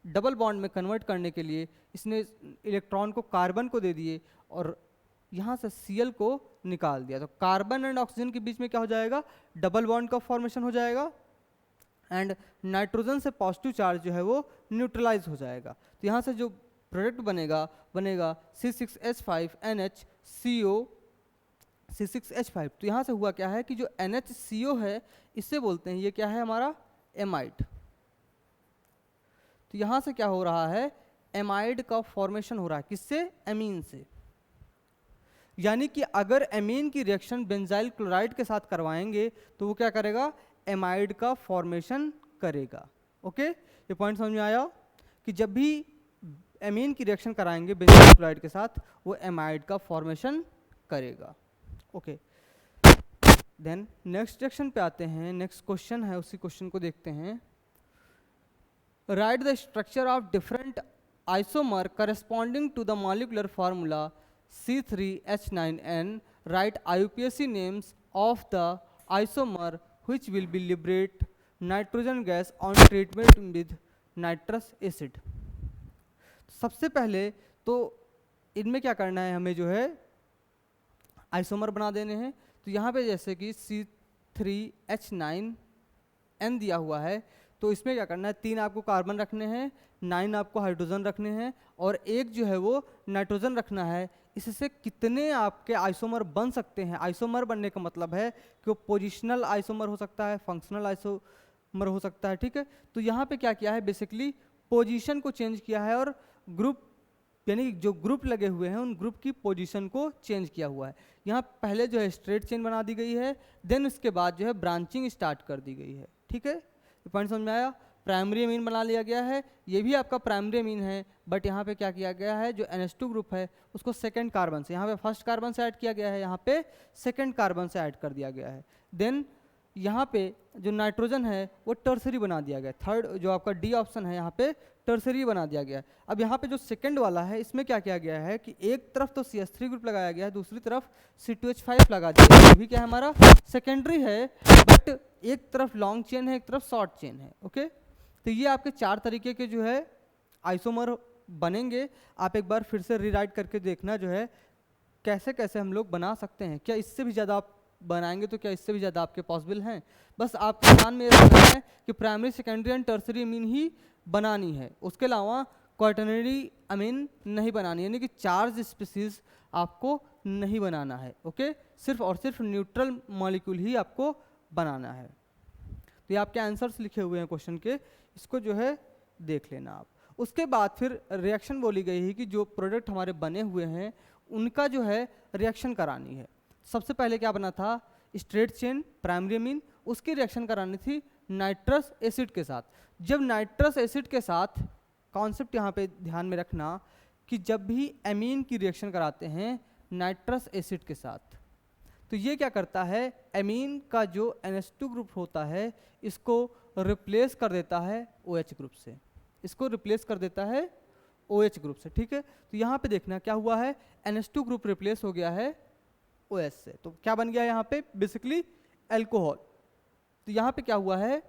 डबल बॉन्ड में कन्वर्ट करने के लिए इसने इलेक्ट्रॉन को कार्बन को दे दिए, और यहाँ से Cl को निकाल दिया। तो कार्बन एंड ऑक्सीजन के बीच में क्या हो जाएगा, डबल बॉन्ड का फॉर्मेशन हो जाएगा, एंड नाइट्रोजन से पॉजिटिव चार्ज जो है वो न्यूट्रलाइज हो जाएगा। तो यहाँ से जो प्रोडक्ट बनेगा C6H5NH C6H5। तो यहाँ से हुआ क्या है कि जो NHCO है इससे बोलते हैं ये क्या है हमारा एमाइड। तो यहाँ से क्या हो रहा है, एमाइड का फॉर्मेशन हो रहा है, किससे, एमीन से। यानी कि अगर एमीन की रिएक्शन बेंजाइल क्लोराइड के साथ करवाएंगे तो वो क्या करेगा, एमाइड का फॉर्मेशन करेगा। ओके, ये पॉइंट समझ में आया कि जब भी एमीन की रिएक्शन कराएंगे बेंजाइल क्लोराइड के साथ वो एमाइड का फॉर्मेशन करेगा। ओके, देन नेक्स्ट रिएक्शन पे आते हैं, नेक्स्ट क्वेश्चन है, उसी क्वेश्चन को देखते हैं। Write the structure of different isomer corresponding to the molecular formula C3H9N. Write IUPAC names of the isomer which will be liberate nitrogen gas on treatment with nitrous acid. सबसे पहले तो इनमें क्या करना है, हमें जो है आइसोमर बना देने हैं। तो यहाँ पे जैसे कि C3H9N दिया हुआ है, तो इसमें क्या करना है, 3 आपको कार्बन रखने हैं, 9 आपको हाइड्रोजन रखने हैं, और एक जो है वो नाइट्रोजन रखना है। इससे कितने आपके आइसोमर बन सकते हैं, आइसोमर बनने का मतलब है कि वो पोजिशनल आइसोमर हो सकता है, फंक्शनल आइसोमर हो सकता है, ठीक है। तो यहाँ पे क्या किया है, बेसिकली पोजीशन को चेंज किया है, और ग्रुप यानी जो ग्रुप लगे हुए हैं उन ग्रुप की पोजीशन को चेंज किया हुआ है। यहाँ पहले जो है स्ट्रेट चेन बना दी गई है, देन उसके बाद जो है ब्रांचिंग स्टार्ट कर दी गई है, ठीक है। ये पॉइंट समझ में आया। प्राइमरी अमीन बना लिया गया है, ये भी आपका प्राइमरी अमीन है, बट यहाँ पे क्या किया गया है, जो NH2 ग्रुप है उसको सेकंड कार्बन से, यहाँ पे फर्स्ट कार्बन से ऐड किया गया है, यहाँ पे सेकंड कार्बन से ऐड कर दिया गया है। देन यहाँ पे जो नाइट्रोजन है वो टर्सरी बना दिया गया, थर्ड जो आपका D ऑप्शन है यहाँ पे टर्सरी बना दिया गया है। अब यहाँ पे जो सेकंड वाला है इसमें क्या किया गया है कि एक तरफ तो CH3 ग्रुप लगाया गया है, दूसरी तरफ C2H5 लगा दिया गया है, ये भी क्या है हमारा सेकेंडरी है, बट एक तरफ लॉन्ग चेन है, एक तरफ शॉर्ट चेन है। ओके, तो ये आपके 4 तरीके के जो है आइसोमर बनेंगे। आप एक बार फिर से रीराइट करके देखना जो है कैसे कैसे हम लोग बना सकते हैं, क्या इससे भी ज़्यादा आप बनाएंगे तो क्या इससे भी ज़्यादा आपके पॉसिबल हैं। बस आपके ध्यान में रखना है कि प्राइमरी सेकेंडरी एंड टर्सरी अमीन ही बनानी है, उसके अलावा क्वाटर्नरी अमीन नहीं बनानी, यानी कि चार्ज स्पीसीज आपको नहीं बनाना है। ओके, सिर्फ और सिर्फ न्यूट्रल मॉलिक्यूल ही आपको बनाना है। तो ये आपके आंसर्स लिखे हुए हैं क्वेश्चन के, इसको जो है देख लेना आप। उसके बाद फिर रिएक्शन बोली गई है कि जो प्रोडक्ट हमारे बने हुए हैं उनका जो है रिएक्शन करानी है। सबसे पहले क्या बना था, स्ट्रेट चेन प्राइमरी अमीन, उसकी रिएक्शन करानी थी नाइट्रस एसिड के साथ। जब नाइट्रस एसिड के साथ, कॉन्सेप्ट यहाँ पे ध्यान में रखना कि जब भी एमीन की रिएक्शन कराते हैं नाइट्रस एसिड के साथ, तो ये क्या करता है, एमीन का जो NH2 ग्रुप होता है इसको रिप्लेस कर देता है OH ग्रुप से, इसको रिप्लेस कर देता है OH ग्रुप से, ठीक है। तो यहाँ पे देखना क्या हुआ है, NH2 ग्रुप रिप्लेस हो गया है OH से, तो क्या बन गया यहाँ पे, बेसिकली एल्कोहल। तो यहाँ पे क्या हुआ है,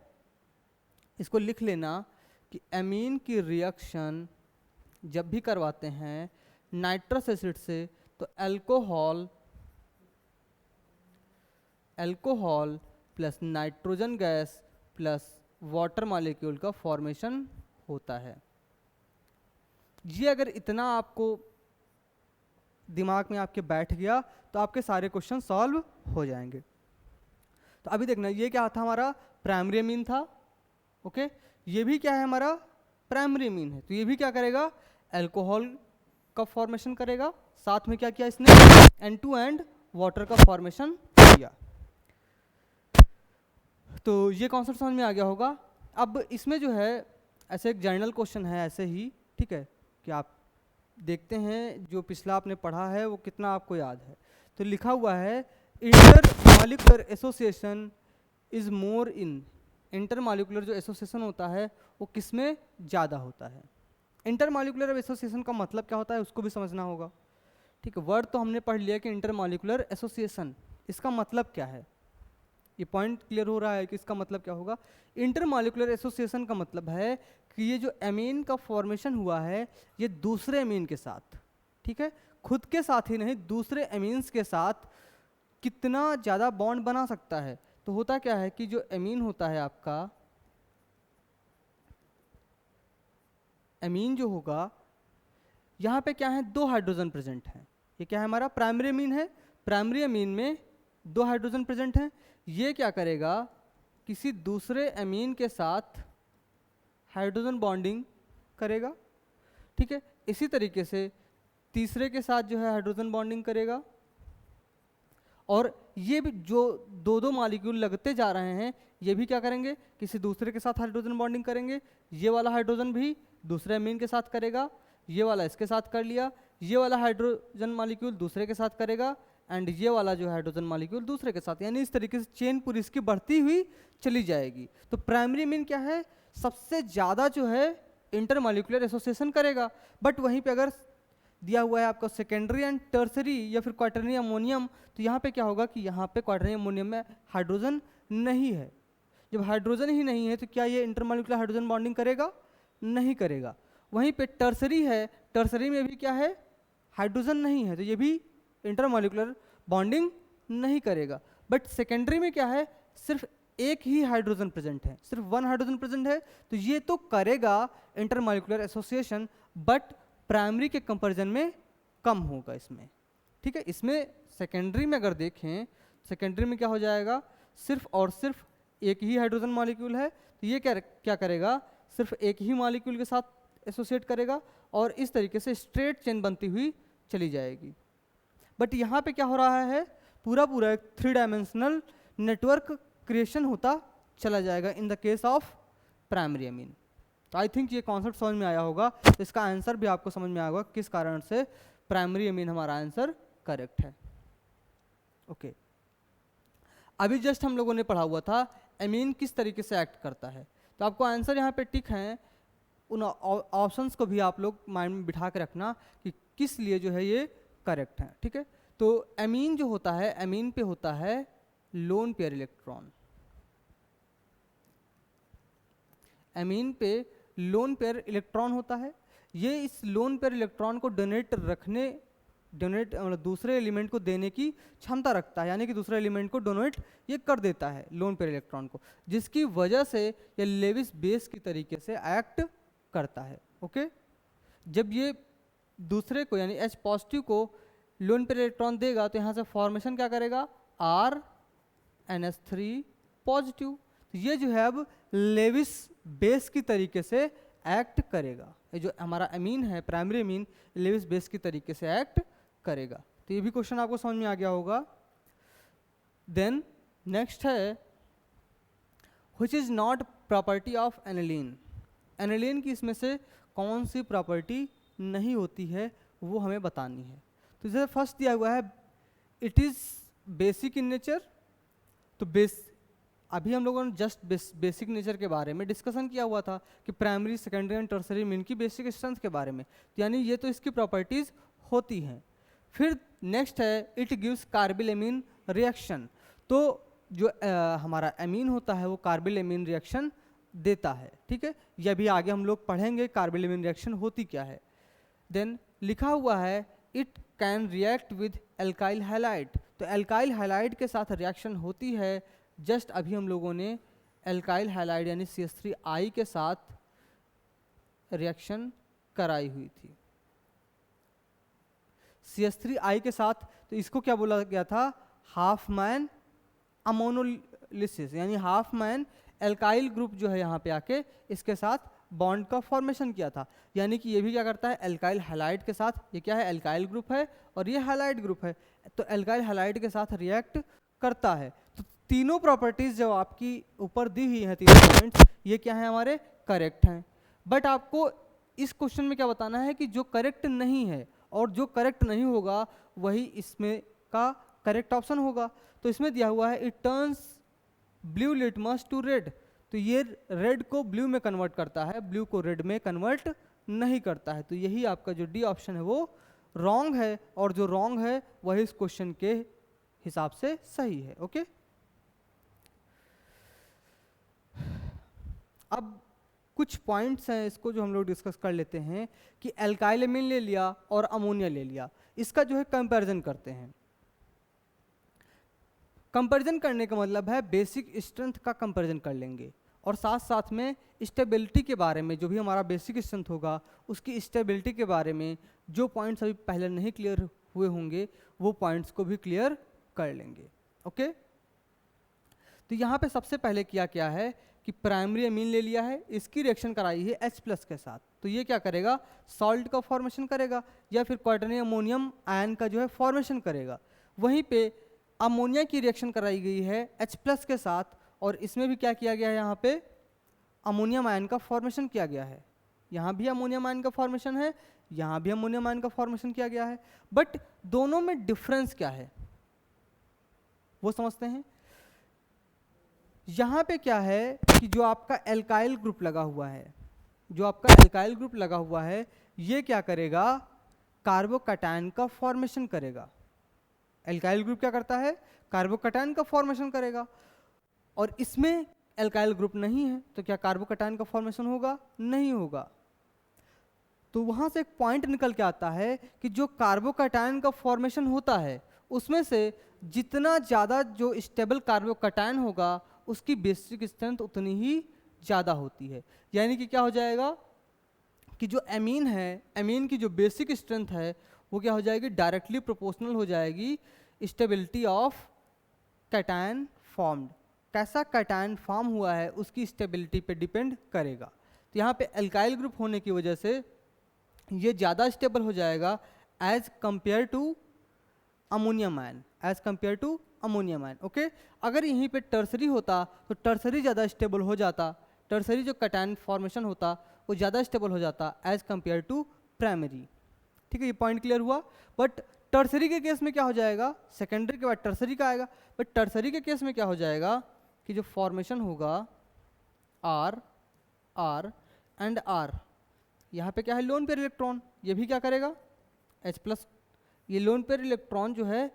इसको लिख लेना कि एमीन की रिएक्शन जब भी करवाते हैं नाइट्रस एसिड से तो alcohol plus nitrogen gas plus water molecule का फॉर्मेशन होता है। ये अगर इतना आपको दिमाग में आपके बैठ गया तो आपके सारे क्वेश्चन सॉल्व हो जाएंगे। तो अभी देखना, ये क्या था, हमारा प्राइमरी अमीन था। ओके, ये भी क्या है, हमारा प्राइमरी अमीन है, तो ये भी क्या करेगा, अल्कोहल का फॉर्मेशन करेगा। साथ में क्या किया इसने, एंड टू एंड वाटर का फॉर्मेशन किया। तो ये कॉन्सेप्ट समझ में आ गया होगा। अब इसमें जो है ऐसे एक जनरल क्वेश्चन है ऐसे ही, ठीक है, कि आप देखते हैं जो पिछला आपने पढ़ा है वो कितना आपको याद है। तो लिखा हुआ है intermolecular association is more in, intermolecular जो एसोसिएशन होता है वो किस में ज़्यादा होता है। इंटरमॉलिक्यूलर एसोसिएशन का मतलब क्या होता है उसको भी समझना होगा, ठीक है। वर्ड तो हमने पढ़ लिया कि इंटरमॉलिक्यूलर एसोसिएशन, इसका मतलब क्या है, ये पॉइंट क्लियर हो रहा है कि इसका मतलब क्या होगा। इंटरमॉलिक्यूलर एसोसिएशन का मतलब है कि ये जो एमीन का फॉर्मेशन हुआ है ये दूसरे एमीन के साथ, ठीक है, खुद के साथ ही नहीं दूसरे एमीन्स के साथ कितना ज़्यादा बॉन्ड बना सकता है। तो होता क्या है कि जो एमीन होता है आपका, एमीन जो होगा यहाँ पे क्या है, 2 हाइड्रोजन प्रेजेंट हैं। ये क्या है हमारा प्राइमरी अमीन है, प्राइमरी अमीन में 2 हाइड्रोजन प्रेजेंट हैं। ये क्या करेगा, किसी दूसरे एमीन के साथ हाइड्रोजन बॉन्डिंग करेगा, ठीक है। इसी तरीके से तीसरे के साथ जो है हाइड्रोजन बॉन्डिंग करेगा, और ये भी जो 2-2 मॉलिक्यूल लगते जा रहे हैं ये भी क्या करेंगे, किसी दूसरे के साथ हाइड्रोजन बॉन्डिंग करेंगे। ये वाला हाइड्रोजन भी दूसरे एमीन के साथ करेगा, ये वाला इसके साथ कर लिया, ये वाला हाइड्रोजन मॉलिक्यूल दूसरे के साथ करेगा, एंड ये वाला जो हाइड्रोजन मॉलिक्यूल दूसरे के साथ, यानी इस तरीके से चेन पूरी इसकी बढ़ती हुई चली जाएगी। तो प्राइमरी अमीन क्या है, सबसे ज़्यादा जो है इंटरमॉलिक्यूलर एसोसिएशन करेगा। बट वहीं पे अगर दिया हुआ है आपका सेकेंडरी एंड टर्सरी या फिर क्वाटरनरी अमोनियम, तो यहाँ पे क्या होगा कि यहाँ पे क्वाटरनरी अमोनियम में हाइड्रोजन नहीं है। जब हाइड्रोजन ही नहीं है तो क्या ये इंटरमॉलिक्यूलर हाइड्रोजन बॉन्डिंग करेगा, नहीं करेगा। वहीं पे टर्सरी है, टर्सरी में भी क्या है, हाइड्रोजन नहीं है, तो ये भी इंटरमॉलिक्यूलर बॉन्डिंग नहीं करेगा। बट सेकेंडरी में क्या है, सिर्फ एक ही हाइड्रोजन प्रेजेंट है, सिर्फ 1 हाइड्रोजन प्रेजेंट है, तो ये तो करेगा इंटरमॉलिक्यूलर एसोसिएशन, बट प्राइमरी के कंपैरिजन में कम होगा इसमें, ठीक है। इसमें सेकेंडरी में अगर देखें, सेकेंडरी में क्या हो जाएगा, सिर्फ और सिर्फ एक ही हाइड्रोजन मॉलिक्यूल है, तो ये क्या करेगा, सिर्फ एक ही मॉलिक्यूल के साथ एसोसिएट करेगा और इस तरीके से स्ट्रेट चेन बनती हुई चली जाएगी। बट यहाँ पे क्या हो रहा है, पूरा पूरा एक 3 डायमेंशनल नेटवर्क क्रिएशन होता चला जाएगा in the case of primary amine. तो आई थिंक ये कॉन्सेप्ट समझ में आया होगा, तो इसका आंसर भी आपको समझ में आया होगा किस कारण से प्राइमरी अमीन हमारा आंसर करेक्ट है। ओके, अभी जस्ट हम लोगों ने पढ़ा हुआ था अमीन किस तरीके से एक्ट करता है, तो आपको आंसर यहाँ पे टिक हैं, उन ऑप्शंस को भी आप लोग माइंड में बिठा के रखना कि किस लिए जो है ये करेक्ट है, ठीक है। तो अमीन जो होता है, अमीन पे होता है लोन पेयर इलेक्ट्रॉन, अमीन पे लोन पेयर इलेक्ट्रॉन होता है। ये इस लोन पेयर इलेक्ट्रॉन को डोनेट मतलब दूसरे एलिमेंट को देने की क्षमता रखता है, यानी कि दूसरे एलिमेंट को डोनेट ये कर देता है लोन पेयर इलेक्ट्रॉन को, जिसकी वजह से ये लेविस बेस की तरीके से एक्ट करता है। ओके, जब ये दूसरे को यानी H पॉजिटिव को लोन पेयर इलेक्ट्रॉन देगा तो यहाँ से फॉर्मेशन क्या करेगा, RNH3 पॉजिटिव। तो ये जो है अब लेविस बेस की तरीके से एक्ट करेगा। ये जो हमारा अमीन है प्राइमरी अमीन, लेविस बेस की तरीके से एक्ट करेगा। तो ये भी क्वेश्चन आपको समझ में आ गया होगा। देन नेक्स्ट है which is not property of aniline. Aniline की इसमें से कौन सी प्रॉपर्टी नहीं होती है वो हमें बतानी है। तो जैसे फर्स्ट दिया हुआ है it is basic in nature. तो अभी हम लोगों ने जस्ट बेसिक नेचर के बारे में डिस्कशन किया हुआ था कि प्राइमरी सेकेंडरी एंड टर्सरी अमीन की बेसिक स्ट्रेंथ के बारे में, तो यानी ये तो इसकी प्रॉपर्टीज होती हैं। फिर नेक्स्ट है it gives carbylamine reaction. तो जो हमारा अमीन होता है वो कार्बिल अमीन रिएक्शन देता है, ठीक है। ये भी आगे हम लोग पढ़ेंगे कार्बिल अमीन रिएक्शन होती क्या है। देन लिखा हुआ है it can react with alkyl halide. तो एल्काइल हैलाइड के साथ रिएक्शन होती है। जस्ट अभी हम लोगों ने एल्काइल हैलाइड यानी CH3I के साथ रिएक्शन कराई हुई थी, CH3I के साथ। तो इसको क्या बोला गया था, हाफ मैन अमोनोलिसिस, यानी हाफ मैन एल्काइल ग्रुप जो है यहाँ पे आके इसके साथ बॉन्ड का फॉर्मेशन किया था। यानी कि ये भी क्या करता है, एल्काइल हैलाइड के साथ, ये क्या है एल्काइल ग्रुप है और ये हैलाइड ग्रुप है, तो एल्काइल हैलाइड के साथ रिएक्ट करता है। तो तीनों प्रॉपर्टीज जो आपकी ऊपर दी हुई हैं, तीनों पॉइंट्स, ये क्या है हमारे करेक्ट हैं। बट आपको इस क्वेश्चन में क्या बताना है कि जो करेक्ट नहीं है, और जो करेक्ट नहीं होगा वही इसमें का करेक्ट ऑप्शन होगा। तो इसमें दिया हुआ है it turns blue litmus to red, तो ये रेड को ब्लू में कन्वर्ट करता है, ब्लू को रेड में कन्वर्ट नहीं करता है। तो यही आपका जो डी ऑप्शन है वो रॉन्ग है, और जो रॉन्ग है वही इस क्वेश्चन के हिसाब से सही है। ओके, अब कुछ पॉइंट्स हैं इसको जो हम लोग डिस्कस कर लेते हैं कि एल्काइल एमीन ले लिया और अमोनिया ले लिया, इसका जो है कंपैरिजन करते हैं। कंपैरिजन करने का मतलब है बेसिक स्ट्रेंथ का कंपैरिजन कर लेंगे, और साथ साथ में स्टेबिलिटी के बारे में, जो भी हमारा बेसिक स्ट्रेंथ होगा उसकी स्टेबिलिटी के बारे में जो पॉइंट्स अभी पहले नहीं क्लियर हुए होंगे वो पॉइंट्स को भी क्लियर कर लेंगे। ओके, तो यहाँ पे सबसे पहले क्या है कि प्राइमरी अमीन ले लिया है, इसकी रिएक्शन कराई है H+ के साथ, तो ये क्या करेगा, सॉल्ट का फॉर्मेशन करेगा या फिर क्वाटरनरी अमोनियम आयन का जो है फॉर्मेशन करेगा। वहीं पे अमोनिया की रिएक्शन कराई गई है H+ के साथ, और इसमें भी क्या किया गया है, यहाँ पे अमोनियम आयन का फॉर्मेशन किया गया है। यहाँ भी अमोनियम आयन का फॉर्मेशन है, यहाँ भी अमोनियम आयन का फॉर्मेशन किया गया है। बट दोनों में डिफरेंस क्या है वो समझते हैं। यहाँ पे क्या है कि जो आपका एल्काइल ग्रुप लगा हुआ है, जो आपका एल्काइल ग्रुप लगा हुआ है, ये क्या करेगा, कार्बोकैटायन का फॉर्मेशन करेगा। एल्काइल ग्रुप क्या करता है, कार्बोकैटायन का फॉर्मेशन करेगा, और इसमें एल्काइल ग्रुप नहीं है, तो क्या कार्बोकैटायन का फॉर्मेशन होगा, नहीं होगा। तो वहाँ से एक पॉइंट निकल के आता है कि जो कार्बोकैटायन का फॉर्मेशन होता है उसमें से जितना ज़्यादा जो स्टेबल कार्बोकैटायन होगा उसकी बेसिक स्ट्रेंथ उतनी ही ज़्यादा होती है। यानी कि क्या हो जाएगा कि जो एमीन है, एमीन की जो बेसिक स्ट्रेंथ है वो क्या हो जाएगी, डायरेक्टली प्रोपोर्शनल हो जाएगी स्टेबिलिटी ऑफ कैटायन फॉर्म्ड। कैसा कैटायन फॉर्म हुआ है उसकी स्टेबिलिटी पे डिपेंड करेगा। तो यहाँ पे एल्काइल ग्रुप होने की वजह से ये ज़्यादा स्टेबल हो जाएगा as compare to ammonium ion, as compare to ammonium ion. Okay, अगर यहीं पे टर्सरी होता तो टर्सरी ज़्यादा स्टेबल हो जाता, टर्सरी जो कैटायन फॉर्मेशन होता वो ज़्यादा स्टेबल हो जाता एज कंपेयर टू प्राइमरी। ठीक है, ये पॉइंट क्लियर हुआ। बट टर्सरी के केस में क्या हो जाएगा, सेकेंडरी के बाद टर्सरी का आएगा, बट टर्सरी के केस में क्या हो जाएगा कि जो फॉर्मेशन होगा आर आर एंड आर, यहाँ पे क्या है लोन पेयर इलेक्ट्रॉन, ये भी क्या करेगा H+, ये लोन पेयर इलेक्ट्रॉन जो है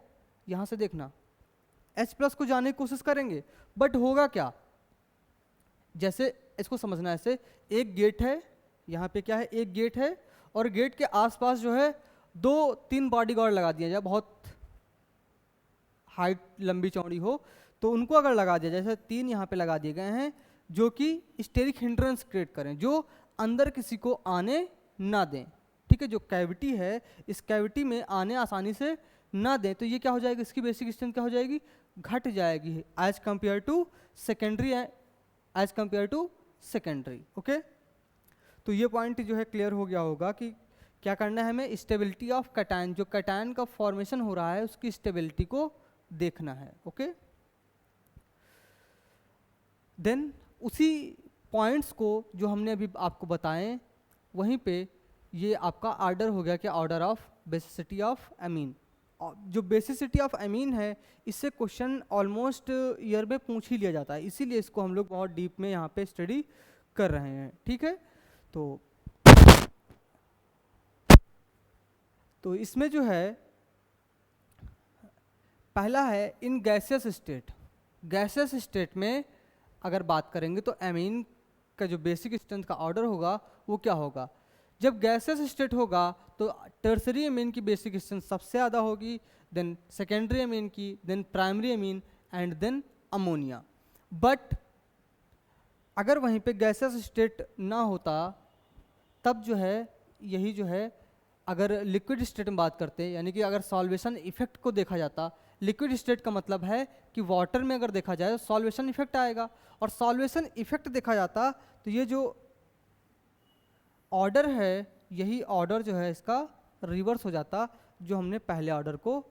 यहाँ से देखना H+ को जाने की कोशिश करेंगे, बट होगा क्या, जैसे इसको समझना है, ऐसे एक गेट है, यहाँ पे क्या है एक गेट है, और गेट के आसपास जो है 2-3 बॉडीगार्ड लगा दिया जाए, बहुत हाइट लंबी चौड़ी हो तो उनको अगर लगा दिया, जैसे 3 यहाँ पे लगा दिए गए हैं जो कि स्टेरिक हिंड्रेंस क्रिएट करें, जो अंदर किसी को आने ना दें। ठीक है, जो कैविटी है इस कैविटी में आने आसानी से ना दें, तो ये क्या हो जाएगी, इसकी बेसिक स्ट्रेंथ क्या हो जाएगी, घट जाएगी as compare to secondary, as compare to secondary. Okay, तो ये पॉइंट जो है क्लियर हो गया होगा कि क्या करना है हमें, स्टेबिलिटी ऑफ कैटायन, जो कैटायन का फॉर्मेशन हो रहा है उसकी स्टेबिलिटी को देखना है। ओके, देन उसी पॉइंट्स को जो हमने अभी आपको बताएं वहीं पे ये आपका ऑर्डर हो गया कि order of basicity of amine. जो बेसिसिटी ऑफ एमीन है इससे क्वेश्चन ऑलमोस्ट ईयर में पूछ ही लिया जाता है, इसीलिए इसको हम लोग बहुत डीप में यहाँ पे स्टडी कर रहे हैं। ठीक है, तो इसमें जो है पहला है in gaseous state. Gaseous state में अगर बात करेंगे तो एमीन का जो बेसिक स्ट्रेंथ का ऑर्डर होगा वो क्या होगा, जब गैसियस स्टेट होगा तो टर्सरी एमीन की बेसिक स्ट्रेंथ सबसे ज़्यादा होगी, देन सेकेंडरी एमीन की, then primary amine and then ammonia. But अगर वहीं पे गैसियस स्टेट ना होता तब जो है यही जो है, अगर लिक्विड स्टेट में बात करते हैं, यानी कि अगर सॉल्वेशन इफेक्ट को देखा जाता, लिक्विड स्टेट का मतलब है कि वाटर में अगर देखा जाए तो सॉल्वेशन इफेक्ट आएगा, और सॉल्वेशन इफेक्ट देखा जाता तो ये जो ऑर्डर है यही ऑर्डर जो है इसका रिवर्स हो जाता जो हमने पहले ऑर्डर को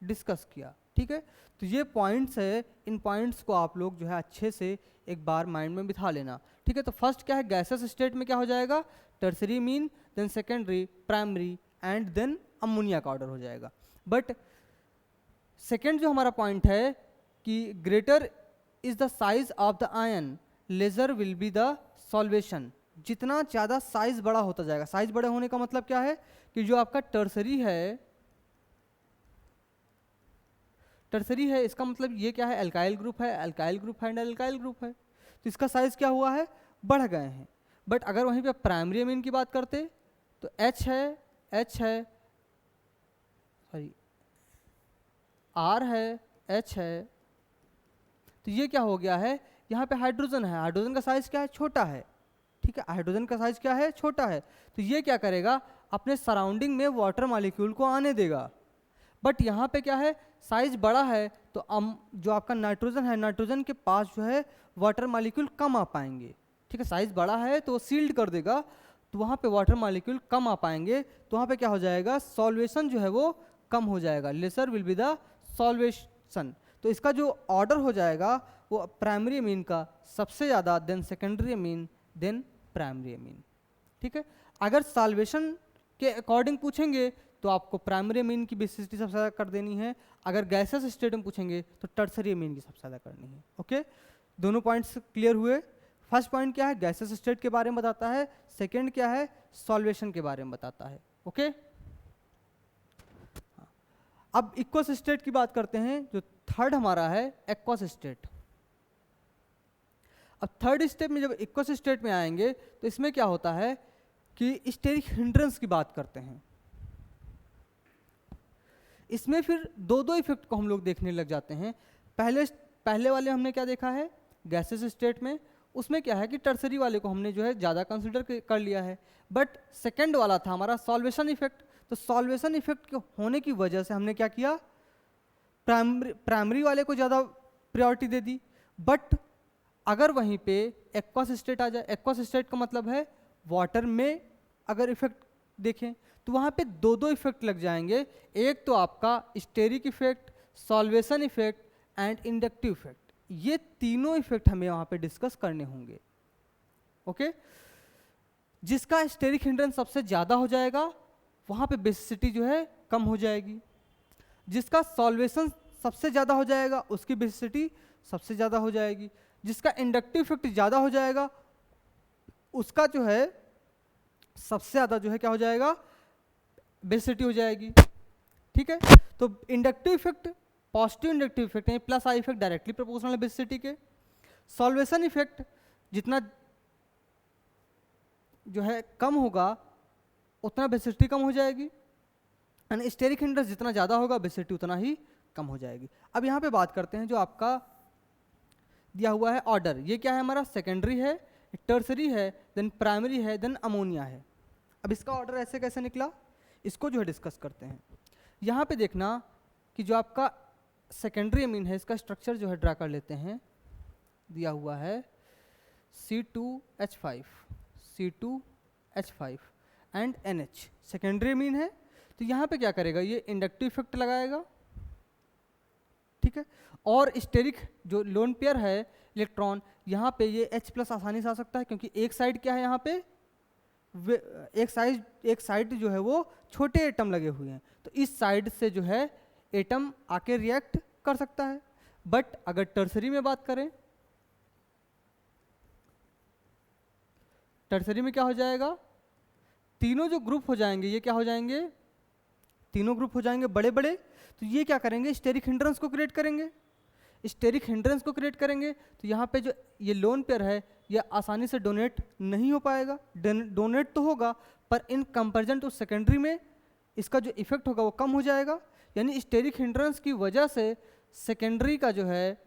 डिस्कस किया। ठीक है, तो ये पॉइंट्स है, इन पॉइंट्स को आप लोग जो है अच्छे से एक बार माइंड में बिठा लेना। ठीक है, तो फर्स्ट क्या है, गैसेस स्टेट में क्या हो जाएगा, tertiary amine, then secondary, primary and then ammonia का ऑर्डर हो जाएगा। बट सेकेंड जो हमारा पॉइंट है कि greater is the size of the ion larger will be the solvation. जितना ज़्यादा साइज बड़ा होता जाएगा, साइज बड़े होने का मतलब क्या है कि जो आपका टर्सरी है इसका मतलब ये क्या है, अल्काइल ग्रुप है, अल्काइल ग्रुप है एंड अल्काइल ग्रुप है, तो इसका साइज क्या हुआ है, बढ़ गए हैं। बट अगर वहीं पे प्राइमरी अमीन की बात करते तो H है सॉरी R है, H है, तो ये क्या हो गया है, यहाँ पे हाइड्रोजन है, हाइड्रोजन का साइज क्या है, छोटा है। ठीक है, हाइड्रोजन का साइज क्या है, छोटा है, तो ये क्या करेगा, अपने सराउंडिंग में वाटर मॉलिक्यूल को आने देगा। बट यहाँ पे क्या है, साइज बड़ा है, तो जो आपका नाइट्रोजन है, नाइट्रोजन के पास जो है वाटर मॉलिक्यूल कम आ पाएंगे। ठीक है, साइज बड़ा है तो सील्ड कर देगा, तो वहाँ पे वाटर मॉलिक्यूल कम आ पाएंगे, तो वहाँ पे क्या हो जाएगा, सॉल्वेशन जो है वो कम हो जाएगा, laser will be the solvation. तो इसका जो ऑर्डर हो जाएगा वो प्राइमरी अमीन का सबसे ज़्यादा, then secondary amine, then primary amine. ठीक है, अगर सॉल्वेशन के अकॉर्डिंग पूछेंगे तो आपको प्राइमरी अमीन की बेसिसिटी सबसे ज़्यादा कर देनी है, अगर गैसेस स्टेट में पूछेंगे तो टर्सरी अमीन की सबसे ज़्यादा करनी है। ओके, दोनों पॉइंट्स क्लियर हुए। फर्स्ट पॉइंट क्या है, गैसेस स्टेट के बारे में बताता है, सेकेंड क्या है, सॉल्वेशन के बारे में बताता है। ओके, अब इक्वस स्टेट की बात करते हैं, जो थर्ड हमारा है एक्वस स्टेट। अब थर्ड स्टेप में जब इक्वस स्टेट में आएंगे तो इसमें क्या होता है कि स्टेरिक हिंड्रेंस की बात करते हैं। इसमें फिर दो इफेक्ट को हम लोग देखने लग जाते हैं। पहले वाले हमने क्या देखा है, गैसेस स्टेट में, उसमें क्या है कि टर्सरी वाले को हमने जो है ज़्यादा कंसिडर कर लिया है। बट सेकेंड वाला था हमारा सॉल्वेशन इफेक्ट, तो सॉल्वेशन इफेक्ट के होने की वजह से हमने क्या किया, प्राइमरी वाले को ज़्यादा प्रायोरिटी दे दी। बट अगर वहीं पे एक्वस स्टेट आ जाए, एक्वस स्टेट का मतलब है वाटर में अगर इफेक्ट देखें तो वहाँ पे दो इफेक्ट लग जाएंगे, एक तो आपका steric effect, solvation effect and inductive effect. ये तीनों इफेक्ट हमें वहाँ पे डिस्कस करने होंगे। ओके, जिसका स्टेरिक हिंड्रेंस सबसे ज़्यादा हो जाएगा वहाँ पे बेसिसिटी जो है कम हो जाएगी, जिसका सॉल्वेशन सबसे ज़्यादा हो जाएगा उसकी बेसिसिटी सबसे ज़्यादा हो जाएगी, जिसका इंडक्टिव इफेक्ट ज़्यादा हो जाएगा उसका जो है सबसे ज़्यादा जो है क्या हो जाएगा, बेसिसिटी हो जाएगी। ठीक है, तो inductive effect, positive inductive effect है, plus I effect directly proportional है बेसिसिटी के। सॉल्वेशन इफेक्ट जितना जो है कम होगा उतना बेसिसिटी कम हो जाएगी, एंड स्टेरिक हिंड्रेंस जितना ज़्यादा होगा बेसिसिटी उतना ही कम हो जाएगी। अब यहाँ पे बात करते हैं जो आपका दिया हुआ है ऑर्डर, ये क्या है हमारा, सेकेंडरी है, टर्सरी है, देन प्राइमरी है, देन अमोनिया है। अब इसका ऑर्डर ऐसे कैसे निकला, इसको जो है डिस्कस करते हैं। यहाँ पे देखना कि जो आपका सेकेंडरी अमीन है इसका स्ट्रक्चर जो है ड्रा कर लेते हैं, दिया हुआ है C2H5 and NH, secondary amine है। तो यहाँ पे क्या करेगा, ये इंडक्टिव इफेक्ट लगाएगा। ठीक है, और स्टेरिक जो लोन पेयर है इलेक्ट्रॉन, यहाँ पे ये H+ आसानी से आ सकता है, क्योंकि एक साइड क्या है, यहाँ पे एक साइड जो है वो छोटे एटम लगे हुए हैं, तो इस साइड से जो है एटम आके रिएक्ट कर सकता है। बट अगर टर्सरी में बात करें, टर्सरी में क्या हो जाएगा, तीनों जो ग्रुप हो जाएंगे ये क्या हो जाएंगे, तीनों ग्रुप हो जाएंगे बड़े बड़े, तो ये क्या करेंगे, स्टेरिक हिंड्रेंस को क्रिएट करेंगे। स्टेरिक हिंड्रेंस को क्रिएट करेंगे तो यहाँ पे जो ये लोन पेयर है ये आसानी से डोनेट नहीं हो पाएगा, डोनेट तो होगा पर इन कंपैरिजन टू सेकेंडरी में इसका जो इफेक्ट होगा वो कम हो जाएगा। यानी स्टेरिक हिंड्रेंस की वजह से सेकेंडरी का जो है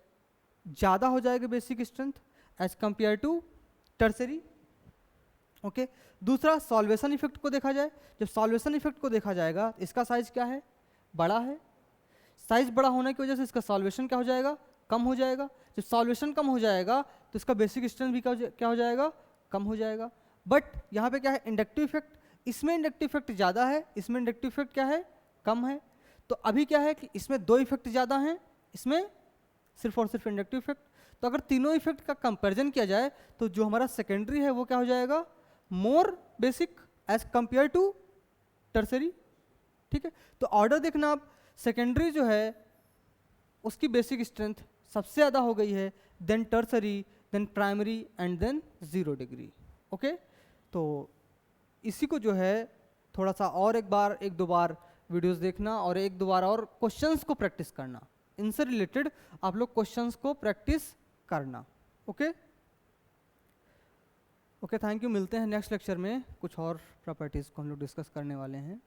ज़्यादा हो जाएगा basic strength as compare to tertiary. Okay, दूसरा सॉल्वेशन इफेक्ट को देखा जाए, जब सॉल्वेशन इफेक्ट को देखा जाएगा इसका साइज क्या है, बड़ा है। साइज बड़ा होने की वजह से इसका सॉल्वेशन क्या हो जाएगा, कम हो जाएगा। जब सॉल्वेशन कम हो जाएगा तो इसका बेसिक स्ट्रेंथ भी क्या हो जाएगा, कम हो जाएगा। बट यहाँ पे क्या है, इंडक्टिव इफेक्ट, इसमें इंडक्टिव इफेक्ट ज़्यादा है, इसमें इंडक्टिव इफेक्ट क्या है, कम है। तो अभी क्या है कि इसमें दो इफेक्ट ज़्यादा हैं, इसमें सिर्फ और सिर्फ इंडक्टिव इफेक्ट। तो अगर तीनों इफेक्ट का कंपैरिजन किया जाए तो जो हमारा सेकेंडरी है वो क्या हो जाएगा, more basic as compare to tertiary. ठीक है, तो ऑर्डर देखना आप, सेकेंडरी जो है उसकी बेसिक स्ट्रेंथ सबसे ज़्यादा हो गई है, then tertiary, then primary and then 0 degree. Okay, तो इसी को जो है थोड़ा सा और एक दो बार वीडियोस देखना और एक दो बार और क्वेश्चंस को प्रैक्टिस करना, इनसे रिलेटेड आप लोग क्वेश्चंस को प्रैक्टिस करना। Okay okay, thank you. मिलते हैं नेक्स्ट लेक्चर में, कुछ और प्रॉपर्टीज़ को हम लोग डिस्कस करने वाले हैं।